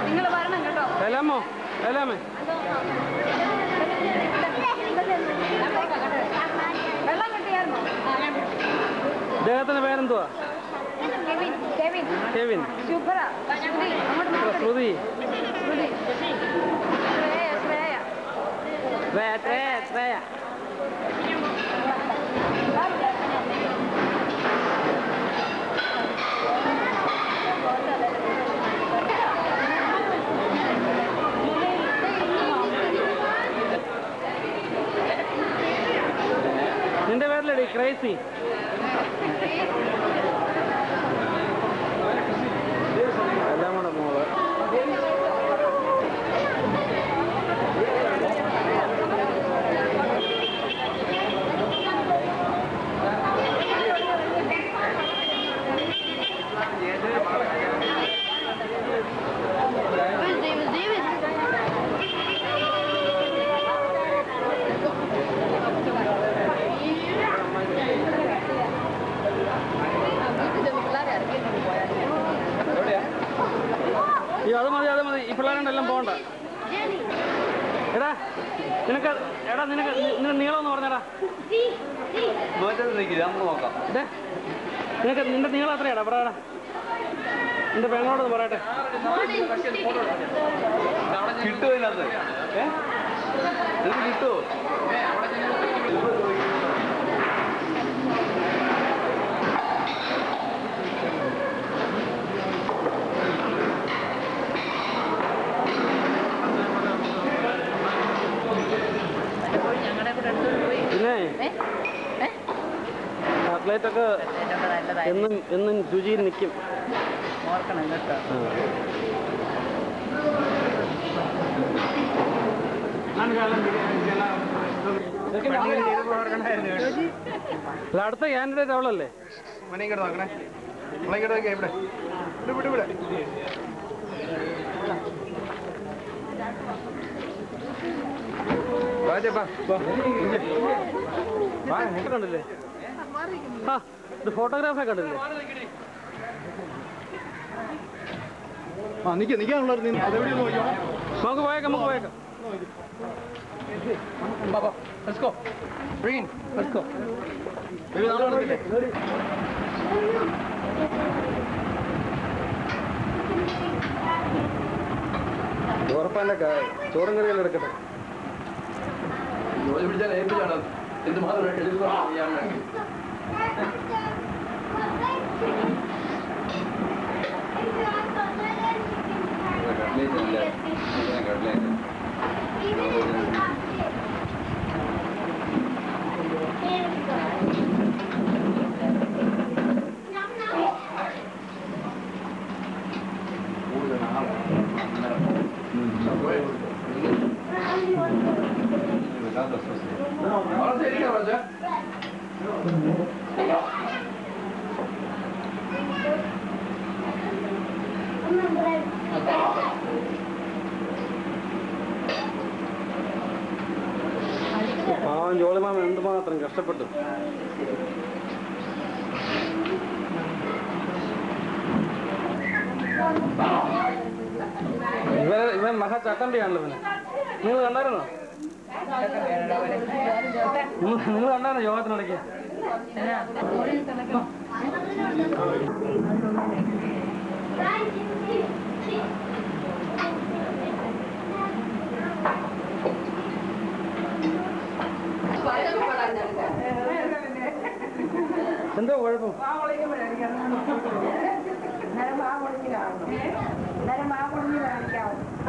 നിങ്ങൾ വരണം കേട്ടോ. എല്ലാമോ എല്ലാമേ വെള്ളം കിട്ടിയായിരുന്നോ? ഇദ്ദേഹത്തിന്റെ പേരെന്തുവാ? കെവിൻ. ശുഭ്ര, ശ്രുതി, ശ്രേയ. നിന്റെ പേരിലടി ക്രേസി. എല്ലാം കൂടെ മോള്. അത് മതി. ഈ പിള്ളേരുണ്ടെല്ലാം പോകണ്ട. നിനക്ക് നീളം പറഞ്ഞടാ. നിന്റെ നീളം എത്രയാടാ? പറയാടാ. നിന്റെ പെങ്ങളോടൊന്ന് പറയട്ടെ. കിട്ടുമോ ഇതിനകത്ത്? കിട്ടുമോ? പിന്നെ കട്ട്ലേറ്റ് ഒക്കെ എന്നും രുചിയിൽ നിൽക്കും. ഓർക്കണം കേട്ടോ. അടുത്ത കാൻഡിഡേറ്റ് അവളല്ലേ? നോക്കണേ ഇവിടെ ഇവിടെ കണ്ടില്ലേ? ആ ഇത് ഫോട്ടോഗ്രാഫറെ കണ്ടില്ലേ? നിൽക്കാനുള്ള നമുക്ക് പോയേക്കാം. Let's go. Green. Let's go. ഉറപ്പന്നെ ചോറും കറിയെല്ലാം എടുക്കട്ടെ. ജോലി പിടിച്ചാൽ ഏൽപ്പിച്ചാണ് എന്തുമാത്രം എഴുതുകയാണ്. പാവൻ ജോളിമാമ എന്തുമാത്രം കഷ്ടപ്പെട്ടു. ഇവൻ മഹാ ചട്ടമ്പിയാണല്ലോ. പിന്നെ നിങ്ങൾ കണ്ടായിരുന്നോ? നിങ്ങൾ കണ്ടായിരുന്നോ യോഗത്തിനിടയ്ക്ക്? എന്തോ കുഴപ്പം?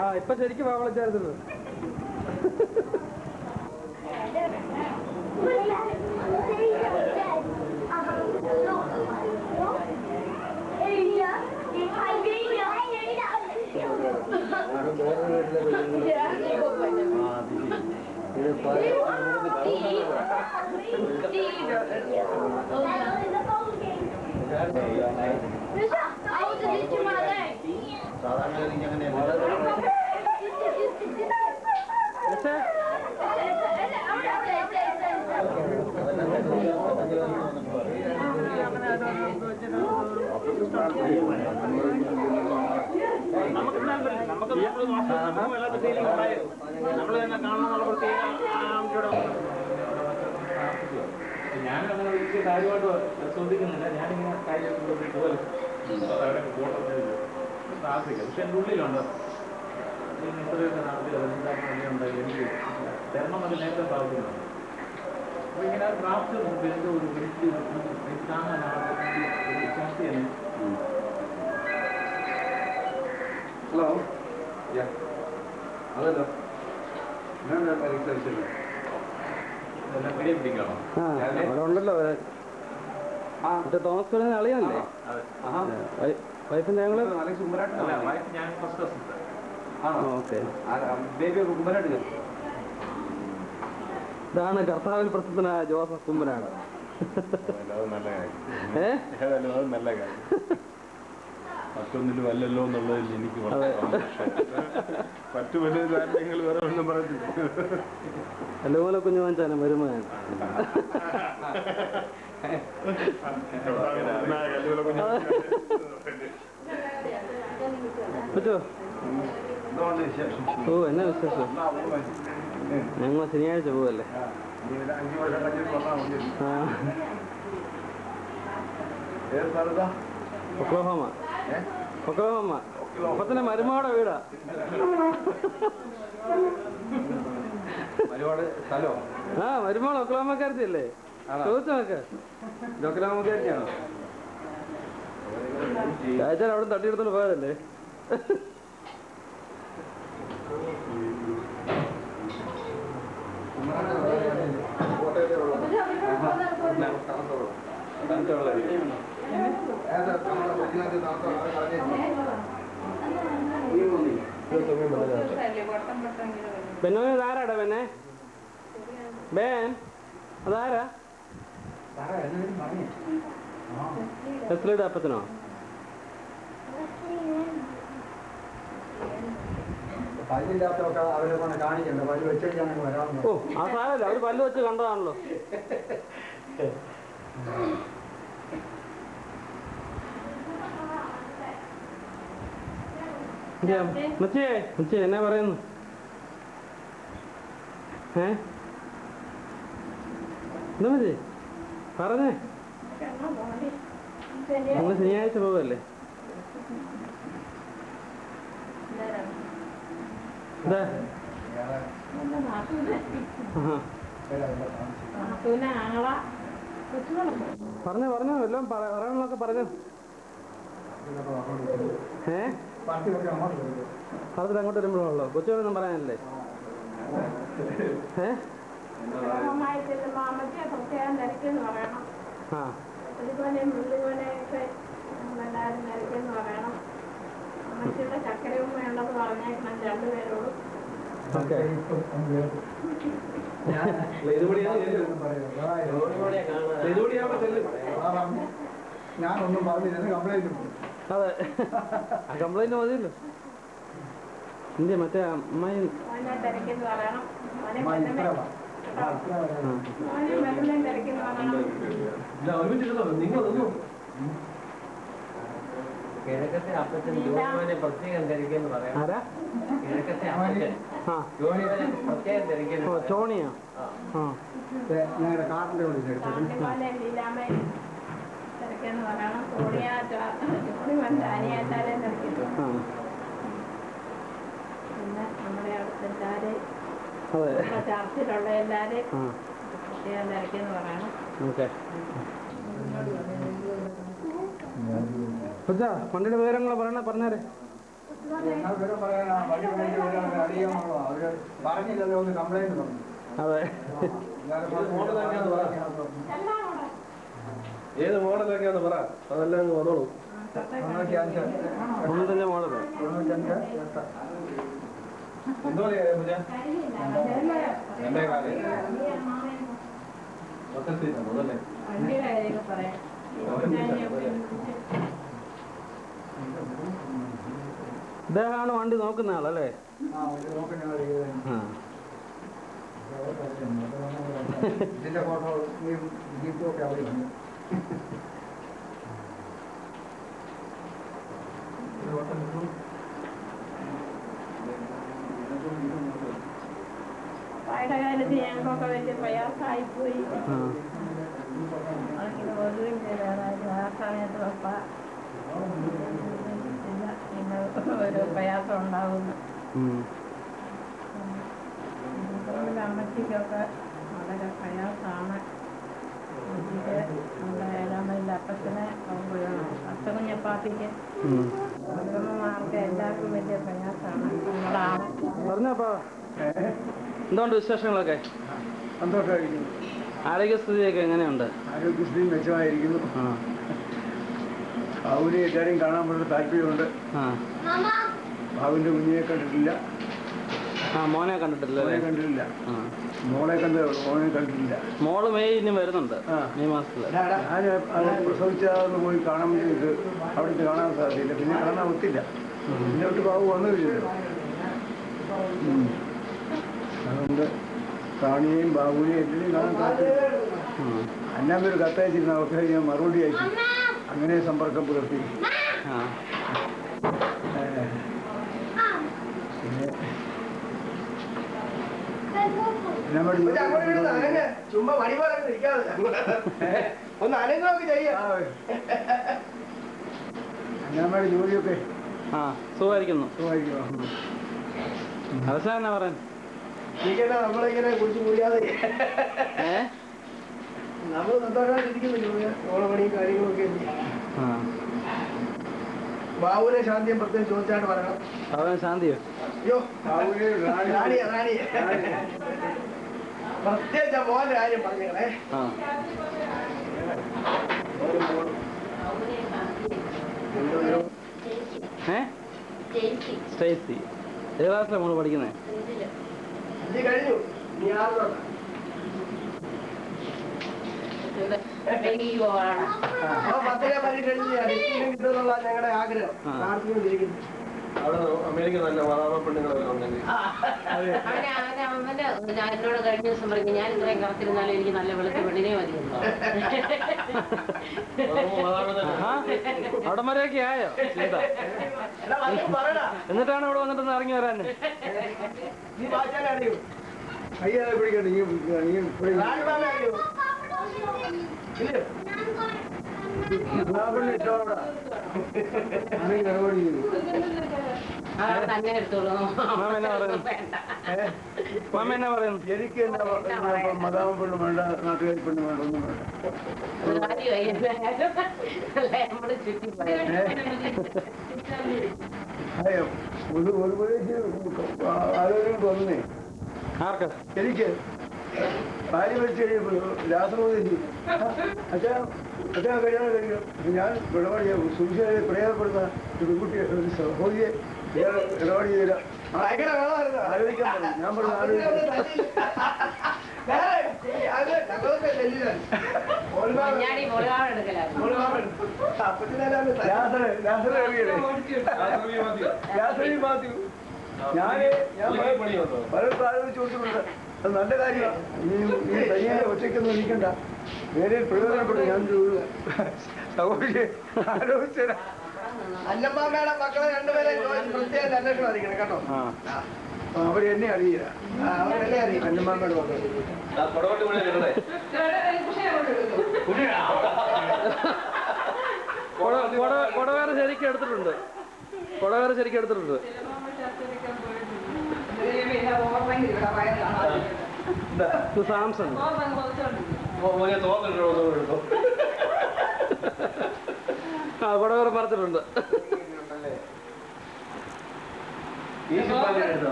ആ ഇപ്പൊ ശരിക്കും വാവളിച്ചായിരുന്നു. ഞാനങ്ങനെ ഒരിക്കലും കാര്യമായിട്ട് ശ്രദ്ധിക്കുന്നില്ല. ഞാനിങ്ങനെ കാര്യം പോലെ പ്രാർത്ഥിക്കാം. പക്ഷെ എൻ്റെ ഉള്ളിലുണ്ട് ഇത്രയൊക്കെ നടത്തി ഉണ്ടായി എനിക്ക് തരണമെന്നൊക്കെ നേരത്തെ പ്രാർത്ഥിക്കുന്നുണ്ട്. അപ്പോൾ ഇങ്ങനെ പ്രാർത്ഥിക്കുന്നുണ്ട് എൻ്റെ ഒരു വലിയ കാണാനാണ് ഒരു ശക്തി തന്നെ. ഹലോ അതല്ലോ അവിടെ ഉണ്ടല്ലോ മറ്റേ തോമസ് കുലനെ അളിയാനല്ലേ വൈഫിന്റെ ഞങ്ങള് ഓക്കെ. ഇതാണ് കർത്താവിൽ പ്രസിദ്ധനായ ജോസഫ് കുമ്പനാട്. നല്ല കാര്യം മറ്റൊന്നിലും അല്ലല്ലോ എന്നുള്ളതിൽ എനിക്ക് മറ്റു പല കാര്യങ്ങൾ വേറെ ഒന്നും പറഞ്ഞില്ല. എല്ലുപോലെ കുഞ്ഞു വാങ്ങിച്ചാലും വരുമാനം പറ്റോ? ഓ എന്നാ വിശേഷം? ഞങ്ങൾ ശനിയാഴ്ച പോവല്ലേ? ഒക്ലഹോമ. ഒപ്പത്തിന്റെ മരുമോടെ വീടാ. ആ മരുമോൾ ഒക്ലഹോമക്കാരത്തിയല്ലേ? ചോദിച്ചു നോക്ക്. ഒക്ലഹോമക്കാരത്തിയാണോ? ചായച്ചാൽ അവിടെ തട്ടിയെടുത്തോണ്ട് പോയതല്ലേ? പെണ്ണോ ആരാടാ പെണ്ണെ? ബേൻ അതാരാ? എസ്ലിയുടെ അപ്പത്തിനോ? ഓ ആ സാരല്ല, അവര് പല്ല് വെച്ച് കണ്ടതാണല്ലോ. മുച്ചേ എന്നാ പറയുന്നു? എന്താ മതി പറഞ്ഞേ. നമ്മള് ശനിയാഴ്ച പോവല്ലേ? പറഞ്ഞോ എല്ലാം പറയാനുള്ളതൊക്കെ പറഞ്ഞു. പറഞ്ഞിട്ട് അങ്ങോട്ട് വരുമ്പോഴാണല്ലോ കൊച്ചുകളൊന്നും പറയാനല്ലേ? ചക്കരയും വേണ്ടത് പറഞ്ഞേക്കണം രണ്ടുപേരോട്. ഞാനൊന്നും പറഞ്ഞില്ല, കംപ്ലൈന്റ്. അതെ കംപ്ലൈന്റ് മതിയല്ലോ. എന്ത് മറ്റേ അമ്മായി കിഴക്കത്തെ അപ്പച്ചൻ ജോണിനെ പ്രത്യേകം ധരിക്കുന്നു പറയാം. കിഴക്കത്തെ അപ്പച്ചൻ ജോണിനെ പ്രത്യേകം ധരിക്കുന്നു. ചോണിയാ ഞങ്ങളുടെ കാറിന്റെ പിന്നെ നമ്മുടെ അടുത്ത് എല്ലാവരെയും ചർച്ചിലുള്ള എല്ലാവരെയും പ്രത്യേകം തിരക്കെന്ന് പറയണം. വണ്ടിയുടെ വിവരങ്ങളോ പറഞ്ഞേരെ. പറഞ്ഞില്ലല്ലോ, ഒന്ന് കംപ്ലൈന്റ് പറഞ്ഞു. അതെ ഏത് മോഡലൊക്കെയാന്ന് പറ, അതെല്ലാം വന്നോളൂ. 95 മോഡൽ. എന്തോ രണ്ടേ കാലം അതല്ലേ ഇദ്ദേഹമാണ് വണ്ടി നോക്കുന്ന ആളല്ലേ? ഇതിന്റെ ഫോട്ടോ ജീപ്പൊക്കെ അവിടെ ഉണ്ട്. പഴയ കാലത്ത് ഞങ്ങൾക്കൊക്കെ വലിയ പ്രയാസമായിപ്പോയി. അതിങ്ങനെ ഒതുവും ചെയ്താൽ ആ സമയത്ത് പപ്പ പിന്നെ ഒരു പ്രയാസം ഉണ്ടാകുന്നു. അമ്മച്ചിക്കൊക്കെ വളരെ പ്രയാസമാണ്. അമ്മച്ചിക്ക് നമ്മുടെ ഏഴാമതിൽ അപ്പച്ചനെ അപ്പകുഞ്ഞപ്പാപ്പിക്ക് കുടുംബമാർക്ക് എല്ലാവർക്കും വലിയ പ്രയാസമാണ്. നമ്മളാണ് പറഞ്ഞപ്പോ എന്തുകൊണ്ട് വിശേഷങ്ങളൊക്കെ? സന്തോഷമായിരിക്കുന്നു. ആരോഗ്യസ്ഥിതിയൊക്കെ എങ്ങനെയുണ്ട്? ആരോഗ്യസ്ഥിതി മെച്ചമായിരിക്കുന്നു. ബാബുവിനെ എല്ലാവരും കാണാൻ വളരെ താല്പര്യമുണ്ട്. ബാബുവിന്റെ കുഞ്ഞിനെ കണ്ടിട്ടില്ല. മോനെ കണ്ടിട്ടില്ല. കണ്ടിട്ടില്ല. മോളെ മോനെ കണ്ടിട്ടില്ല. മോള് മെയ് ഇനി വരുന്നുണ്ട്, മെയ് മാസത്തില്. ഞാൻ പ്രസവിച്ചാന്ന് പോയി കാണാൻ വേണ്ടിയിട്ട് അവിടുത്തെ കാണാൻ സാധ്യതയില്ല. പിന്നെ കാണാൻ ഒത്തില്ല. പിന്നെ വിട്ട് ബാബു വന്നില്ലല്ലോ. അതുകൊണ്ട് റാണിയെയും ബാബുവിനെയും എല്ലാവരും കാണാൻ താല്പര്യം. അന്നാമൊരു കത്തയച്ചിരുന്ന അവർക്ക് ഞാൻ മറുപടി അയച്ചു. അങ്ങനെ സമ്പർക്കം പുലർത്തി. ചുമ്മാ പണി പോലെ ഒന്ന് അനങ്ങൊക്കെ ചെയ്യാം. അന്നാമ്മയുടെ ജോലിയൊക്കെ സുഖമായിരിക്കുന്നു. സുഖമായിരിക്കുന്നു. അവസാനം എന്നാ പറയാൻ? നമ്മളിങ്ങനെ കുറിച്ച് കൂടിയാതെ നമ്മൾ സന്തോഷമായിട്ടിരിക്കുന്നില്ല. ഓണമണിയും കാര്യങ്ങളൊക്കെ. ബാബുവിനെ ശാന്തിയും പ്രത്യേകം ചോദിച്ചാണ് പറയണം. ബാബുവിനെ ശാന്തിയോ? അയ്യോ റാണിയാ പ്രത്യേകിച്ച് മോന്റെ കാര്യം പറഞ്ഞേ. സ്റ്റേസി ഏത് ക്ലാസ്സിലാണ് മോള് പഠിക്കുന്നത്? കഴിഞ്ഞു. നീ ആറിലോട്ടാ? പത്തിലെ പരീക്ഷ കിട്ടുന്നുള്ള ഞങ്ങളുടെ ആഗ്രഹം. പ്രാർത്ഥിച്ചുകൊണ്ടിരിക്കുന്നു. അവിടെ അമേരിക്ക നല്ല വളർന്ന പെണ്ണുങ്ങളൊക്കെ ഉണ്ടെങ്കിൽ എന്നോട് കഴിഞ്ഞ ദിവസം പറഞ്ഞു, ഞാൻ ഇത്രയും കറത്തിരുന്നാലും എനിക്ക് നല്ല വെളുത്ത പെണ്ണിനെ മതിയുണ്ടോ? അവിടെ വരെയൊക്കെ ആയോ? എന്നിട്ടാണ് ഇവിടെ വന്നിട്ട് ഇറങ്ങി വരാൻ? അയ്യാതെ പിടിക്കണ്ട. തന്നെ എടുത്തോളൂ. എനിക്ക് മതാമ പെണ്ണ് വേണ്ട, നാട്ടുകാരി പെണ്ണ് വേണ്ട, ഒന്നും വേണ്ട. അയ്യോ ആലോചന തോന്നുന്നേ. എനിക്ക് ഭാര്യ മരിച്ചു കഴിയുമ്പോൾ രാസമോദി അച്ഛാ കല്യാണം കഴിക്കും. ഞാൻ ഇടപാട് ചെയ്യാം. സുവിശേഷ പ്രയോജനപ്പെടുന്ന ഒരു പെൺകുട്ടിയെ, ഒരു സഹോദരിയെ ഇടപാട് ചെയ്തില്ല. ആലോചിക്കാൻ പറഞ്ഞു. ഞാൻ പറഞ്ഞു പലർക്കും ആലോചിച്ച് കൊടുത്തിട്ടുണ്ട്. അത് നല്ല കാര്യമാണ്. ഈ തനിയെ ഒറ്റയ്ക്കൊന്നും ഇരിക്കണ്ട. വേറെ പ്രയോജനപ്പെട്ടു. ഞാൻ സഹോദരിയെ ആലോചിച്ചത്. അന്നമ്മയുടെ മക്കളെ രണ്ടുപേരെ പ്രത്യേക അന്വേഷണം അറിയിക്കണം കേട്ടോ. അവരെന്നെ അറിയില്ല. അവരെന്നെ അറിയില്ല. അന്നമ്മയുടെ മക്കൾ കൊടവേറെ ശരിക്കും എടുത്തിട്ടുണ്ട്. കൊടവേറെ ശരിക്കും എടുത്തിട്ടുണ്ട്. സാംസങ് കൊടവേറെ പറഞ്ഞിട്ടുണ്ട്.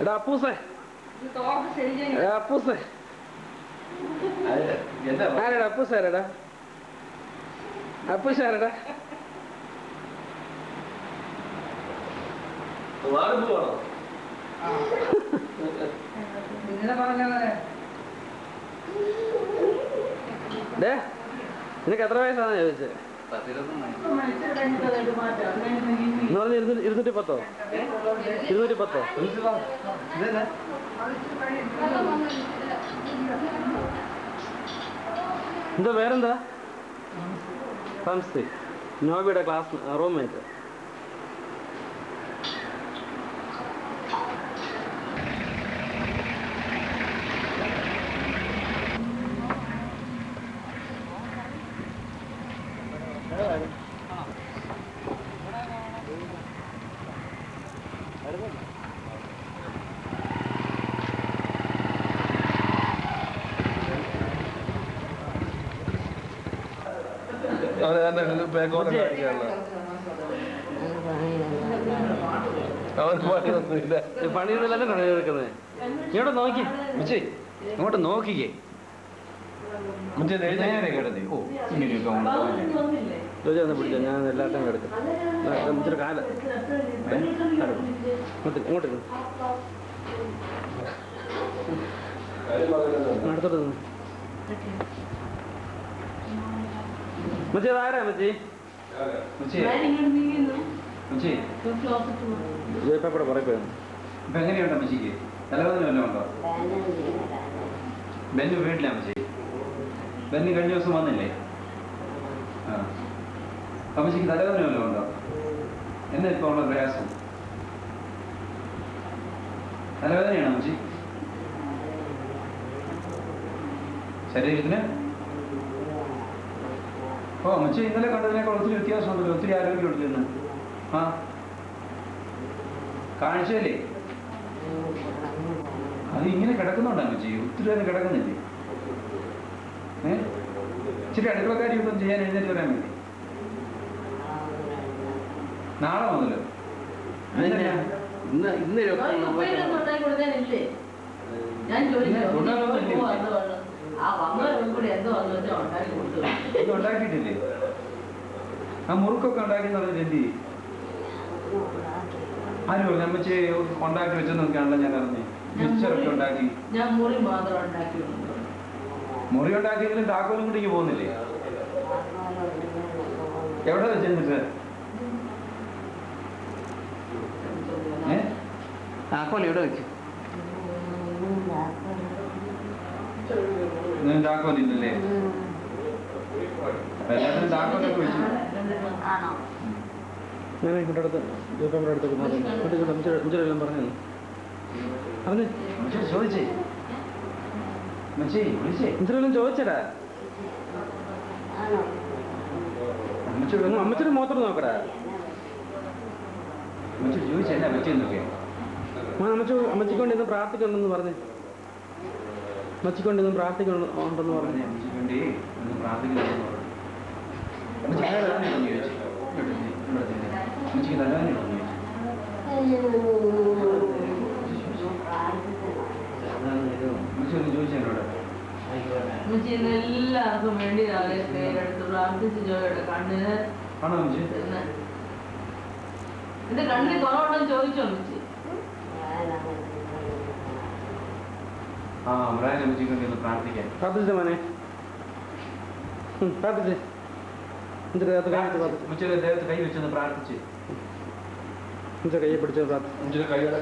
എടാ അപ്പൂസേ, അപ്പൂസേ ആരടാ? അപ്പൂസാരടാ? അപ്പൂസാരടാ? നിനക്ക് എത്ര വയസ്സാണ് ചോദിച്ചത്? 210? 210? എന്താ പേരെന്താ? സംസ്ഥി. നോബിയുടെ ക്ലാസ് റൂംമേറ്റ്. പണിയൊന്നുമില്ലല്ലോ കണി എടുക്കുന്നത്. ഇങ്ങോട്ട് നോക്കി മിച്ചേ, ഇങ്ങോട്ട് നോക്കിക്കേ. ഒന്ന് പിടിച്ചോ, ഞാൻ എല്ലാത്തിനും എടുക്കാം. ഇച്ചിരി കാല ഇങ്ങോട്ട് അടുത്തോട്ട് നിന്ന്. മച്ചി അതാരാ മച്ചി? ജയപ്പേപ്പടെ പറയപ്പോയിരുന്നു. ഇപ്പൊ എങ്ങനെയുണ്ടോ അമ്മച്ചിക്ക്? തലവേദന വല്ലതും ഉണ്ടോ? ബെന്നു വീട്ടിലെ അമ്മച്ചി? ബെന്നി കഴിഞ്ഞ ദിവസം വന്നില്ലേ? ആ അമ്മച്ചിക്ക് തലവേദന വല്ലതും ഉണ്ടോ? എന്നാ ഇപ്പൊ ഉള്ള പ്രയാസം? തലവേദനയാണോ അമ്മച്ചി? ശരീരത്തിന്? ഓ അമ്മച്ചി ഇന്നലെ കണ്ടതിനേക്കാൾ ഒത്തിരി വ്യത്യാസമുണ്ടല്ലോ, ഒത്തിരി ആരോഗ്യമുണ്ടല്ലോ. ആ കാണിച്ചല്ലേ? അത് ഇങ്ങനെ കിടക്കുന്നുണ്ടോ അമ്മച്ചി? ഒത്തിരി നേരം കിടക്കുന്നില്ലേ? ഇച്ചിരി അടുക്കളക്കാരി ഒന്നും ചെയ്യാൻ എഴുന്നേറ്റ് വരാൻ വേണ്ടി. നാളെ മുതലോ? ഉണ്ടാക്കിയിട്ടില്ലേ? ആ മുറുക്കൊക്കെ ഉണ്ടാക്കിയെന്ന് പറഞ്ഞിട്ട് എന്ത് ചെയ്യും? ആര് പറഞ്ഞു? അമ്മച്ചി ഉണ്ടാക്കി വെച്ചെന്നൊക്കെയാണല്ലോ ഞാൻ അറിഞ്ഞേ. മിക്സറൊക്കെ ഉണ്ടാക്കി. ഞാൻ മുറി മാത്രം ഉണ്ടാക്കി. മുറി ഉണ്ടാക്കിയെങ്കിലും താക്കോലും കൂടി പോകുന്നില്ലേ? എവിടെ വെച്ചെന്നിട്ട്? താക്കോൽ എവിടെ വെച്ചു? താക്കോലില്ലല്ലേ? എല്ലാത്തിനും താക്കോലൊക്കെ വെച്ചു. ഞാൻ ഇവിടെ അടുത്ത് ജോപ്പേപ്പടെ അടുത്തൊക്കെ പറഞ്ഞു. ചോദിച്ചേ എന്തിനെല്ലാം ചോദിച്ചടാ? അമ്മച്ചൊരു മോത്തോട് നോക്കടാ. ചോദിച്ചല്ല പറ്റിയെന്നൊക്കെ. അമ്മച്ചിക്ക് കൊണ്ട് ഇന്ന് പ്രാർത്ഥിക്കണമെന്ന് പറഞ്ഞേ. അമ്മച്ചിക്ക് കൊണ്ട് ഇന്ന് പ്രാർത്ഥിക്കണമെന്ന് പറഞ്ഞേ. അമ്മച്ചിക്ക് വേണ്ടി ഒന്ന് പ്രാർത്ഥിക്കണമെന്ന് പറഞ്ഞു. അമ്മച്ചിക്ക് തലവേദന എല്ലാവർക്കും വേണ്ടി പേരെടുത്ത് പ്രാർത്ഥിച്ച് ജോയുടെ കണ്ണിന് എന്റെ കണ്ണിന് കുറവുണ്ടെന്ന് ചോദിച്ചോ അമ്മച്ചി? പ്രാർത്ഥിച്ച മോനെ, പ്രാർത്ഥിച്ചേ. ദേഹത്ത് കൈ വെച്ചൊന്ന് പ്രാർത്ഥിച്ച്. കയ്യെ പിടിച്ചോ പ്രാർത്ഥിച്ചു. കൈയുടെ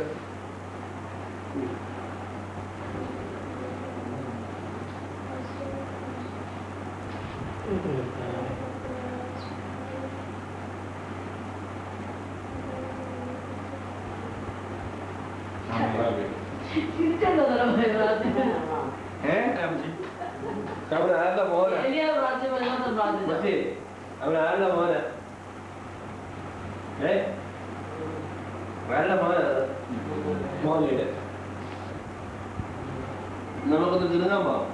അവനാരുടെ മോന അവനാരുടെ മോന വേണ്ട മോനിട്ട് നമുക്കൊന്ന് തിരുന്നാൻ പോവാം.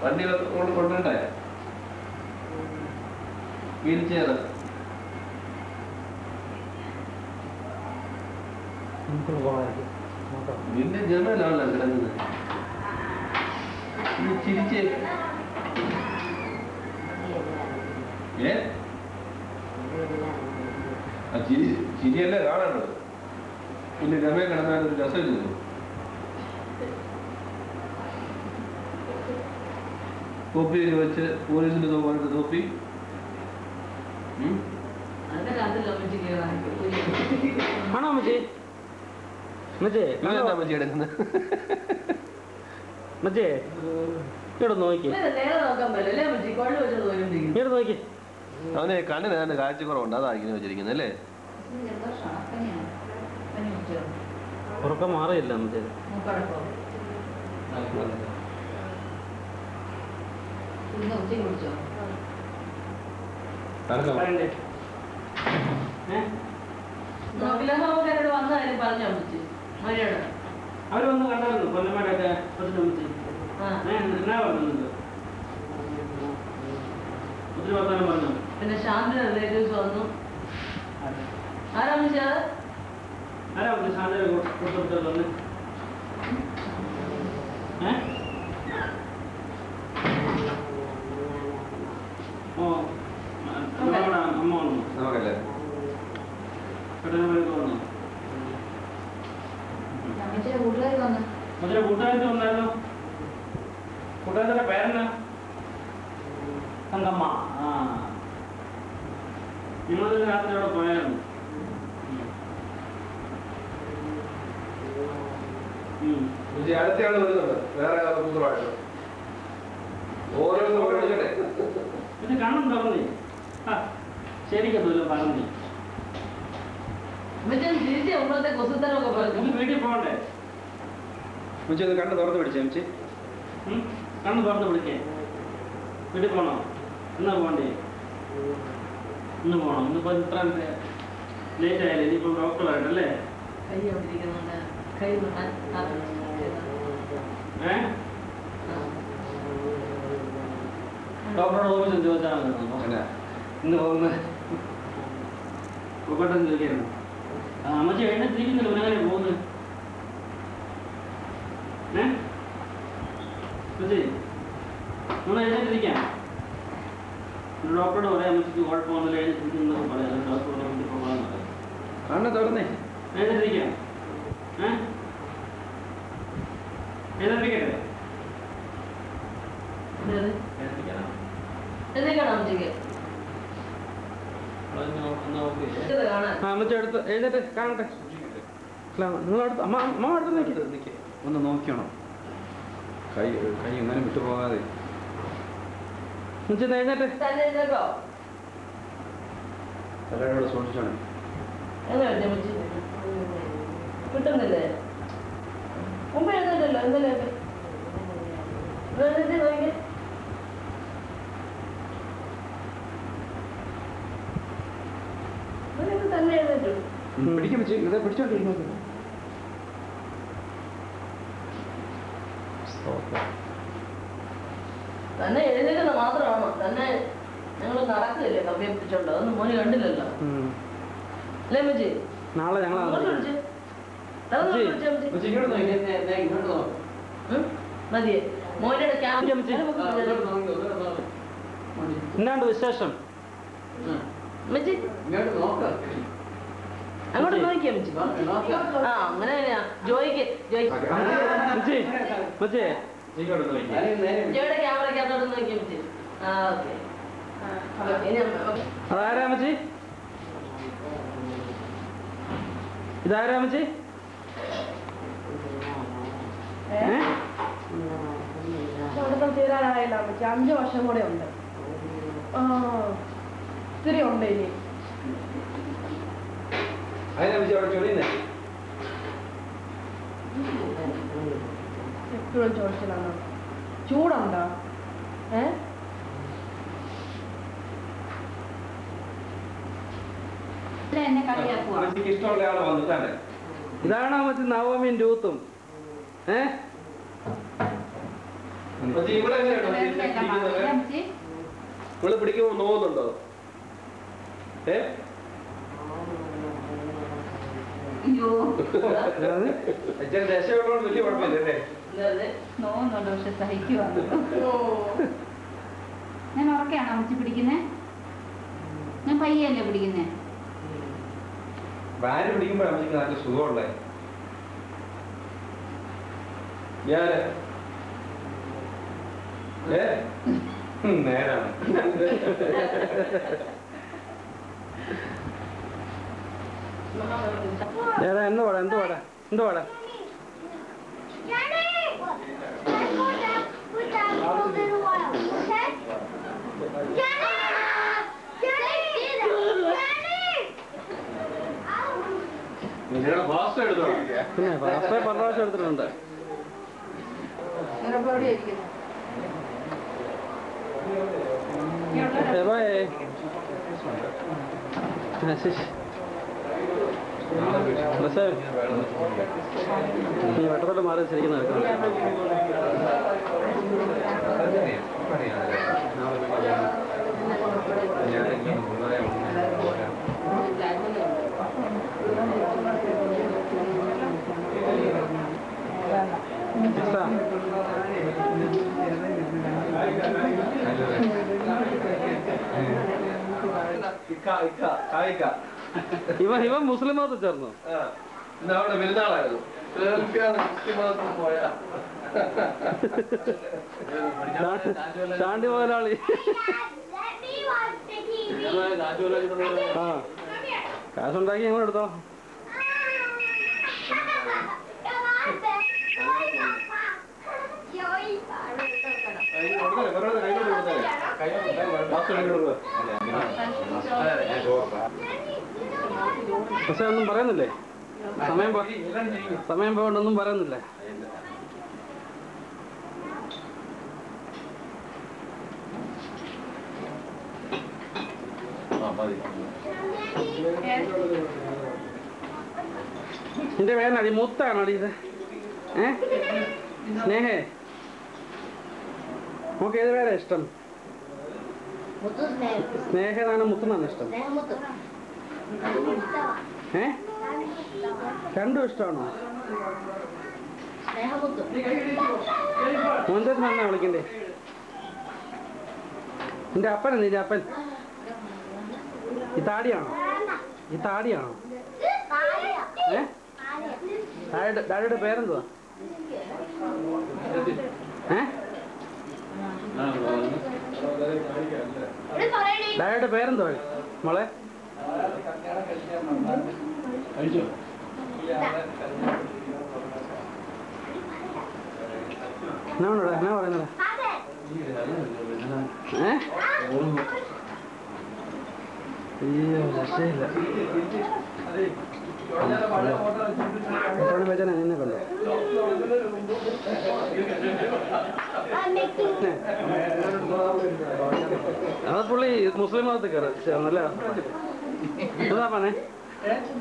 വണ്ടി കൊണ്ട് കൊണ്ടുണ്ടേ വീൽ ചെയർ നിന്റെ ജനലാണല്ലോ കിടക്കുന്നത്. ചിരിച്ച് ചിരിയല്ലേ കാണേണ്ടത്. ഇനി രമേ കിടന്നാൽ ഒരു രസമില്ല. തൊപ്പി വെച്ച് പോലീസിന്റെ തൊപ്പി ആണോ അമ്മച്ചി? മച്ചേ മച്ചി എടുക്കുന്നത് മച്ചേ ഇവിടെ നോക്കി ഇവിടെ നോക്കി. അവനെ കണ്ണിന് തന്നെ കാഴ്ചക്കുറവുണ്ട്, അതാ ഇങ്ങനെ വെച്ചിരിക്കുന്നത് അല്ലേ? ഉറക്കം മാറിയില്ല അമ്മച്ചേ. അവര് വന്ന് കണ്ടായിരുന്നു കൊല്ലമാരൊക്കെ എന്നാ പറഞ്ഞത്? ഒത്തിരി വർത്താനം പറഞ്ഞു. പിന്നെ ശാന്തി റിലേറ്റീവ്സ് വന്നു. ആരാ ശാന്തി കൊടുത്തു വന്ന്? അമ്മ വന്നു നമുക്കല്ലേ വന്നു. മറ്റേ കൂട്ടുകാരത്തി വന്നായിരുന്നു. കൂട്ടുകാരത്തിന്റെ പേരെന്നാ? തങ്കമ്മ. ആ നിങ്ങൾ രാത്രി അവിടെ പോയായിരുന്നു. അടുത്തയാള് വരുന്നുണ്ട് വേറെ കൂട്ടമായിട്ട്. ഓരോന്നും ഓരോട്ടെ പിന്നെ കണ്ണും തുറന്നേ. ആ ശരിക്കല്ലോ പറഞ്ഞു. വീട്ടിൽ പോകണ്ടേ? മുച്ചത് കണ്ണ് തുറന്ന് പിടിച്ചേ അമ്മച്ചി. കണ്ണ് തുറന്ന് പിടിക്കേ. വീട്ടിൽ പോകണോ? എന്നാ പോകണ്ടേ? ഇന്ന് പോകണം. ഇന്നിപ്പോ ഇത്ര ലേറ്റ് ആയാലേ. ഇനിയിപ്പോ ഡോക്ടറായിട്ടല്ലേ? ഡോക്ടറുടെ ഓഫീസിൽ ചോദിച്ചാൽ ഇന്ന് പോകുന്നത് പെട്ടെന്ന് ചോദിക്കായിരുന്നു. അമ്മച്ചി എഴുന്നേറ്റിരിക്കുന്നില്ല. ഉനങ്ങനെ പോകുന്നത് നമ്മൾ എഴുന്നേറ്റിരിക്കാം. ഡോക്ടറോട് പറയാം അമ്മച്ചിക്ക് കുഴപ്പമൊന്നുമില്ല എഴുന്നേറ്റിരിക്കുന്നൊക്കെ പറയാം. ഡോക്ടറോട് വേണ്ടി പോകാമെന്ന് പറയാം. കണ്ണ് തുറന്നേ എഴുന്നേറ്റിരിക്കാം. എഴുന്നേറ്റിരിക്കട്ടെ? എഴുന്നേറ്റ് കാണട്ടെ. നിങ്ങളടുത്ത് അമ്മ അടുത്ത് നിൽക്കേ. ഒന്ന് നോക്കണം. കൈ എങ്ങനെ വിട്ടു പോകാതെ എഴുന്നേറ്റ് എല്ലാവരോട് സൂക്ഷിച്ചോണേ. കിട്ടുന്നില്ലേ? മുമ്പ് എഴുന്നേറ്റല്ലോ. എന്തല്ലേ തന്നെ എഴുന്നേറ്റു. പിടിച്ചോണ്ടിരുന്നു. തന്നെ എഴുന്നേക്കുന്നത് മാത്രമാണോ? തന്നെ ഞങ്ങൾ നടക്കില്ലേ കമ്പിയെ പിടിച്ചോണ്ട്? അതൊന്നും മോന് കണ്ടില്ലല്ലോ അല്ലേ അമ്മച്ചി? നാളെ ഞങ്ങൾ മതിയെ മോനെ എന്നാണ്ട് വിശേഷം? അങ്ങോട്ട് നോക്കിയാ അമ്മച്ചി. ആ അങ്ങനെ ജോയിക്ക് ജോയുടെ ക്യാമറയ്ക്കകത്തോട്ട് നോക്കിയാ അമ്മച്ചി. ആ ഓക്കെ. അതാരാ അമ്മച്ചി? ഇതാരാ അമ്മച്ചി? തീരാനായില്ല അമ്മച്ചി. 5 വർഷം കൂടെ ഉണ്ട്. ഇത്തിരി ഉണ്ട് ഇനി. എപ്പോഴും ചോദിച്ചതാണോ? ചൂടുണ്ടോ? ഇഷ്ടമുള്ള ആളെ വന്നിട്ടാണ്. ഇതാണ് മറ്റേ നവമിയും രൂത്തും. ഇവിടെ പിടിക്കുമ്പോ നോവുന്നുണ്ടോ? ദശയോട് വലിയ കുഴപ്പമില്ലേ? നോവുന്നുണ്ട്, പക്ഷെ സഹിക്കുവാണ്. ഞാൻ ഉറക്കെയാണോ അമ്മച്ചി പിടിക്കുന്നേ? ഞാൻ പയ്യല്ലേ പിടിക്കുന്നേ? ഭാര്യ പിടിക്കുമ്പോഴാണ് നമുക്ക് നല്ല സുഖമുള്ളേ. നേരാണ്. ഏതാ എന്ത് പാടാ എന്ത് പാടാ എന്ത് പാടാ? പിന്നെ ഫാസ്റ്റ് പല പ്രാവശ്യം എടുത്തിട്ടുണ്ട്. നീ വെട്ടത്തോട്ട് മാറി ശരിക്കും നടക്കണം. ഇവൻ മുസ്ലിം മതത്തിൽ ചേർന്നു. അവിടെ പെരുന്നാളായിരുന്നു. ചാണ്ടി മുതലാളി. ആ കാശുണ്ടാക്കി ഞങ്ങൾ എടുത്തോ. പക്ഷെ ഒന്നും പറയുന്നില്ലേ? സമയം പോകണ്ടൊന്നും പറയുന്നില്ലേ? നിന്റെ പേരടി മുത്താണോടി ഇത്? സ്നേഹേ നമുക്ക് ഏത് പേരാ ഇഷ്ടം? സ്നേഹനാണ് മുത്തുന്നാണ് ഇഷ്ടം? രണ്ടും ഇഷ്ടമാണോ? മോന്തത്തിന് എന്നാ വിളിക്കണ്ടേ? നിന്റെ അപ്പൻ നിന്റെ അപ്പൻ ഈ താടിയാണോ? ഈ താടിയാണോ? ഡാഡിയുടെ പേരെന്തുവാ? ഡാഡിയുടെ പേരെന്തുവാ മോളെ? എന്നാ എന്നാ പറയുന്നത്? അയ്യോ രക്ഷയില്ല. വെച്ചാ നിന്നെ കൊണ്ടോ? അത് പുള്ളി മുസ്ലിം മതത്തിൽ കയറി ചേർന്നല്ലേ? എന്താ പറഞ്ഞേ?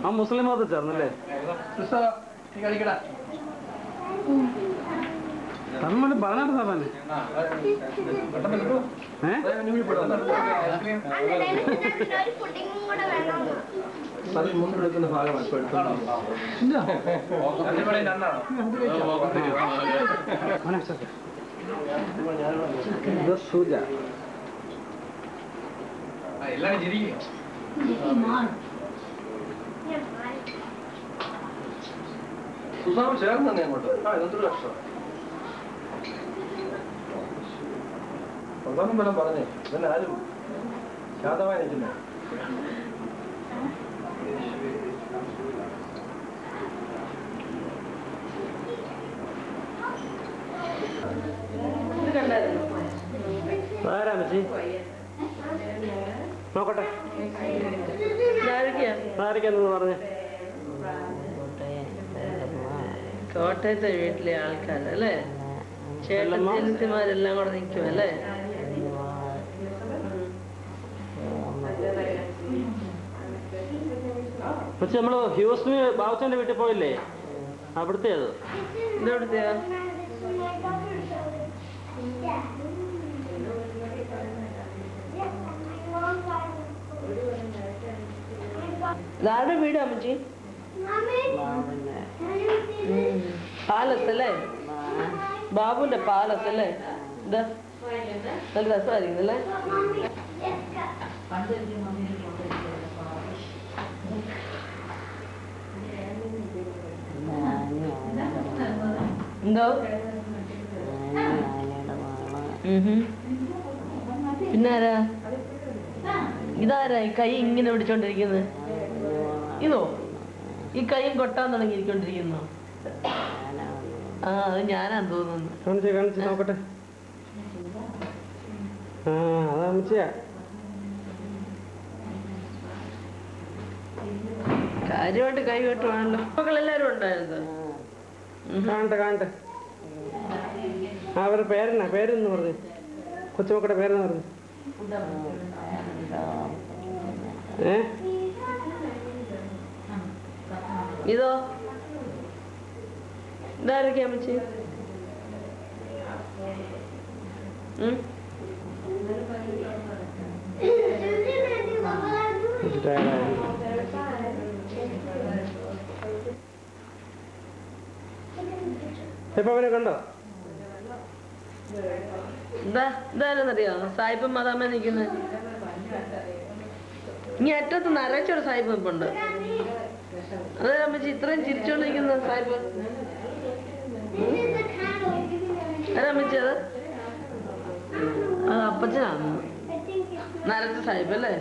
ആ മുസ്ലിം മതത്തിൽ ചേർന്നല്ലേ? തമിഴ് പറഞ്ഞിട്ട് പറഞ്ഞേ? മുണ്ടെടുക്കുന്ന ഭാഗമാണ് എല്ലാരും ചിരിക്കും. സുസാമ ചേർന്ന് തന്നെ അങ്ങോട്ട്. ഇതെന്തൊരു കഷ്ടം. പ്രധാനം വേണം പറഞ്ഞേ. ഇതന്നെ ആരും ശാന്തമായി നിൽക്കുന്നേ. നോക്കട്ടെ പറഞ്ഞേ. കോട്ടയത്തെ വീട്ടിലെ ആൾക്കാരല്ലേ? ചേട്ടത്തിമാരെല്ലാം കൂടെ നിൽക്കും അല്ലേ? പക്ഷെ നമ്മള് ഹ്യൂസ്റ്റിന് ബാബുച്ചന്റെ വീട്ടിൽ പോയില്ലേ? അവിടുത്തെ അത് ഇതെവിടുത്തെയാ? ഇതാരുടെ വീട് അമ്മച്ചി? പാലസ് അല്ലേ? ബാബുവിന്റെ പാലസ് അല്ലേ? ഇതാ നല്ല രസമായിരിക്കും അല്ലേ? എന്തോ പിന്നെ ആരാ ഇതാരാ ഈ കൈ ഇങ്ങനെ പിടിച്ചോണ്ടിരിക്കുന്നത്? ഇതോ ഈ കൈയും കൊട്ടാൻ തുടങ്ങിയിരിക്കൊണ്ടിരിക്കുന്നു. ആ അത് ഞാനാന്ന് തോന്നുന്നു. കാണിച്ച് നോക്കട്ടെ. ആ അതാ അമ്മച്ചിയാ. കാര്യമായിട്ട് കൈ കെട്ടുവാണല്ലോ. മക്കളെല്ലാരും ഉണ്ടായിരുന്നു. കാണട്ടെ. അവരുടെ പേരെന്ന് പറഞ്ഞു. കൊച്ചുമക്കളുടെ പേരെന്ന് പറഞ്ഞു. ഇതോ ഇതാരൊക്കെയാ അമ്മച്ചി? ഇപ്പൊ അവനെ കണ്ടോ? ഇതാരെന്നറിയോ? സായിപ്പും മദാമ്മ നിൽക്കുന്നത്. ഇനി അറ്റത്ത് നരച്ചൊരു സായിപ്പ് ഇപ്പുണ്ട്. അതെ അമ്മച്ചി ഇത്രയും ചിരിച്ചോണ്ടിരിക്കുന്ന സായിപ്പ്. അമ്മച്ചി അത് അപ്പച്ചനാണ് നരച്ച സായിപ്പ് അല്ലേ?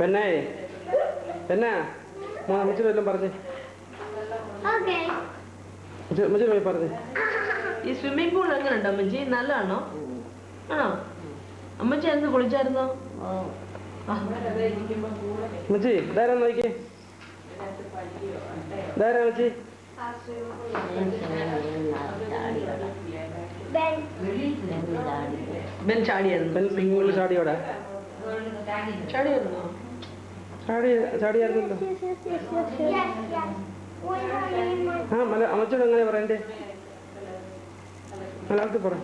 പിന്നെ അമ്മച്ചി വല്ലതും പറഞ്ഞേ. പോയി പറഞ്ഞേ. ഈ സ്വിമ്മിംഗ് പൂൾ എങ്ങനെയുണ്ട് അമ്മച്ചി? നല്ലതാണോ? ആണോ? അമ്മച്ചി എന്ന് കുളിച്ചായിരുന്നോ? അമ്മച്ചി ഇതാരാ നോക്കിയേ? ഇതാരാ അമ്മച്ചി? ബെൻ ചാടിയായിരുന്നു. ചാടിയോടാ? ചാടിയായിരുന്നോ? ചാടിയായിരുന്നല്ലോ. അമ്മച്ചോട് എങ്ങനെ പറയണ്ടേ? മലയാളത്തിൽ പറ.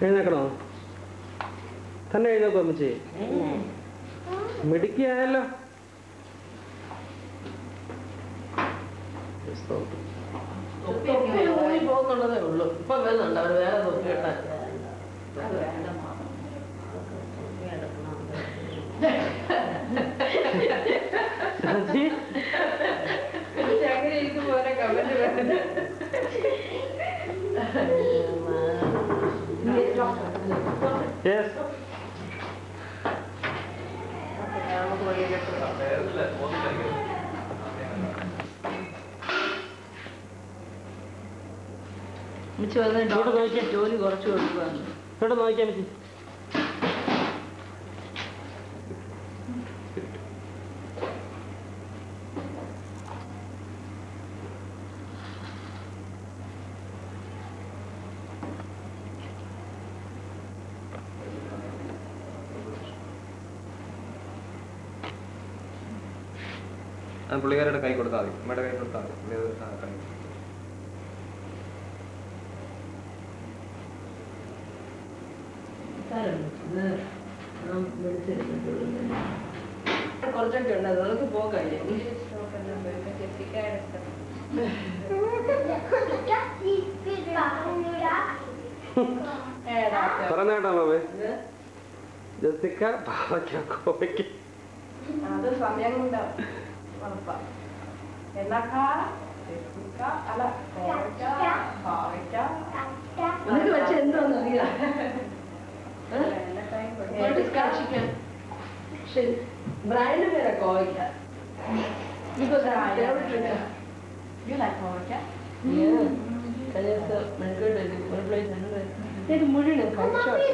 എഴുന്നേക്കണോ? തന്നെ എഴുന്നേക്കോ അമ്മച്ചി? മിടുക്കിയായല്ലോ. പോകുന്നുള്ളതേ ഉള്ളൂ. ഇപ്പൊ വരുന്നുണ്ട് അവര് വേറെ തൊപ്പി കേട്ടാ. അങ്ങനെ ഇരിക്കുമ്പോ കമന്റ് വരുന്നത്. ജോലി കുറച്ച് കൊടുക്കുകയാണ്. ഇവിടെ നോക്കിയാ മതി. പുള്ളിക്കാരുടെ കൈ കൊടുത്താൽ മതി. അമ്മയുടെ കൈ കൊടുത്താൽ മതി. കുറച്ചൊക്കെ ഉണ്ട്. അതൊക്കെ പോകാം. പറഞ്ഞേട്ടാ ബാബേ. ജസിക്ക പാവയ്ക്ക കോവയ്ക്ക. അത് സമയം കൊണ്ട് നിനക്ക് വെച്ച എന്തോന്ന് അറിയാം? ശരി, ബ്രാൻഡ് പേരാ കോവയ്ക്ക. You like കോവയ്ക്ക? ഇത് മുഴുവൻ കഴിച്ചോട്ടെ.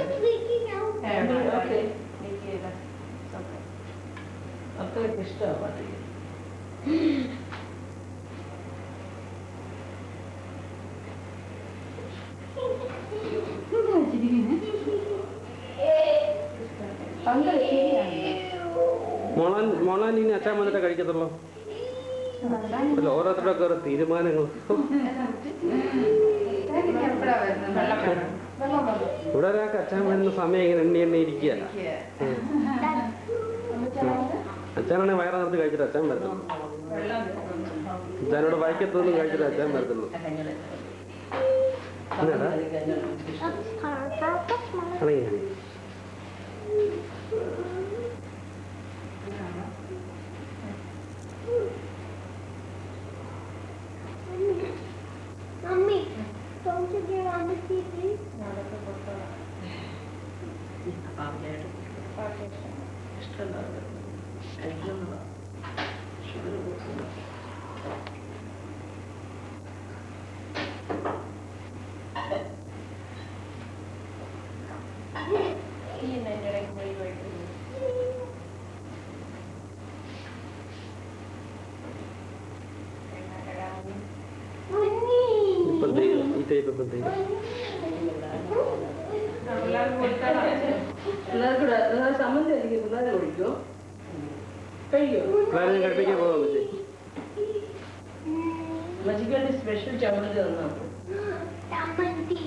അത്രയ്ക്ക് ഇഷ്ടമാണ് പട്ടിക്ക്. മോളാൻ ഇനി അച്ഛൻ വന്നിട്ടേ കഴിക്കത്തുള്ളൂ. ഓരോരുത്തരുടെ ഓരോ തീരുമാനങ്ങൾ. ഇവിടെ ഒരാൾക്ക് അച്ഛൻ വരുന്ന സമയം ഇങ്ങനെ എണ്ണി ഇരിക്കുക. അച്ഛനാണെങ്കിൽ വയറ് നിർത്തി കഴിച്ചിട്ട് അച്ഛൻ വരത്തുള്ളൂ. അച്ഛനോട് വായിക്കത്തൊന്നും കഴിച്ചിട്ട് അച്ഛൻ വരത്തുള്ളൂ. എന്നാടാ അണങ്ങിയ ഈ ടൈപ്പ് പിള്ളേർക്ക് സമ്മതി എനിക്ക് പിള്ളേരെ കുടിക്കോ കഴിയോ പിള്ളേരെ കഴിപ്പിക്കാൻ പോകാൻ പറ്റേ മജിക്ക് വേണ്ടി സ്പെഷ്യൽ ചമ്മന്തി തന്നാ ചമ്മന്തി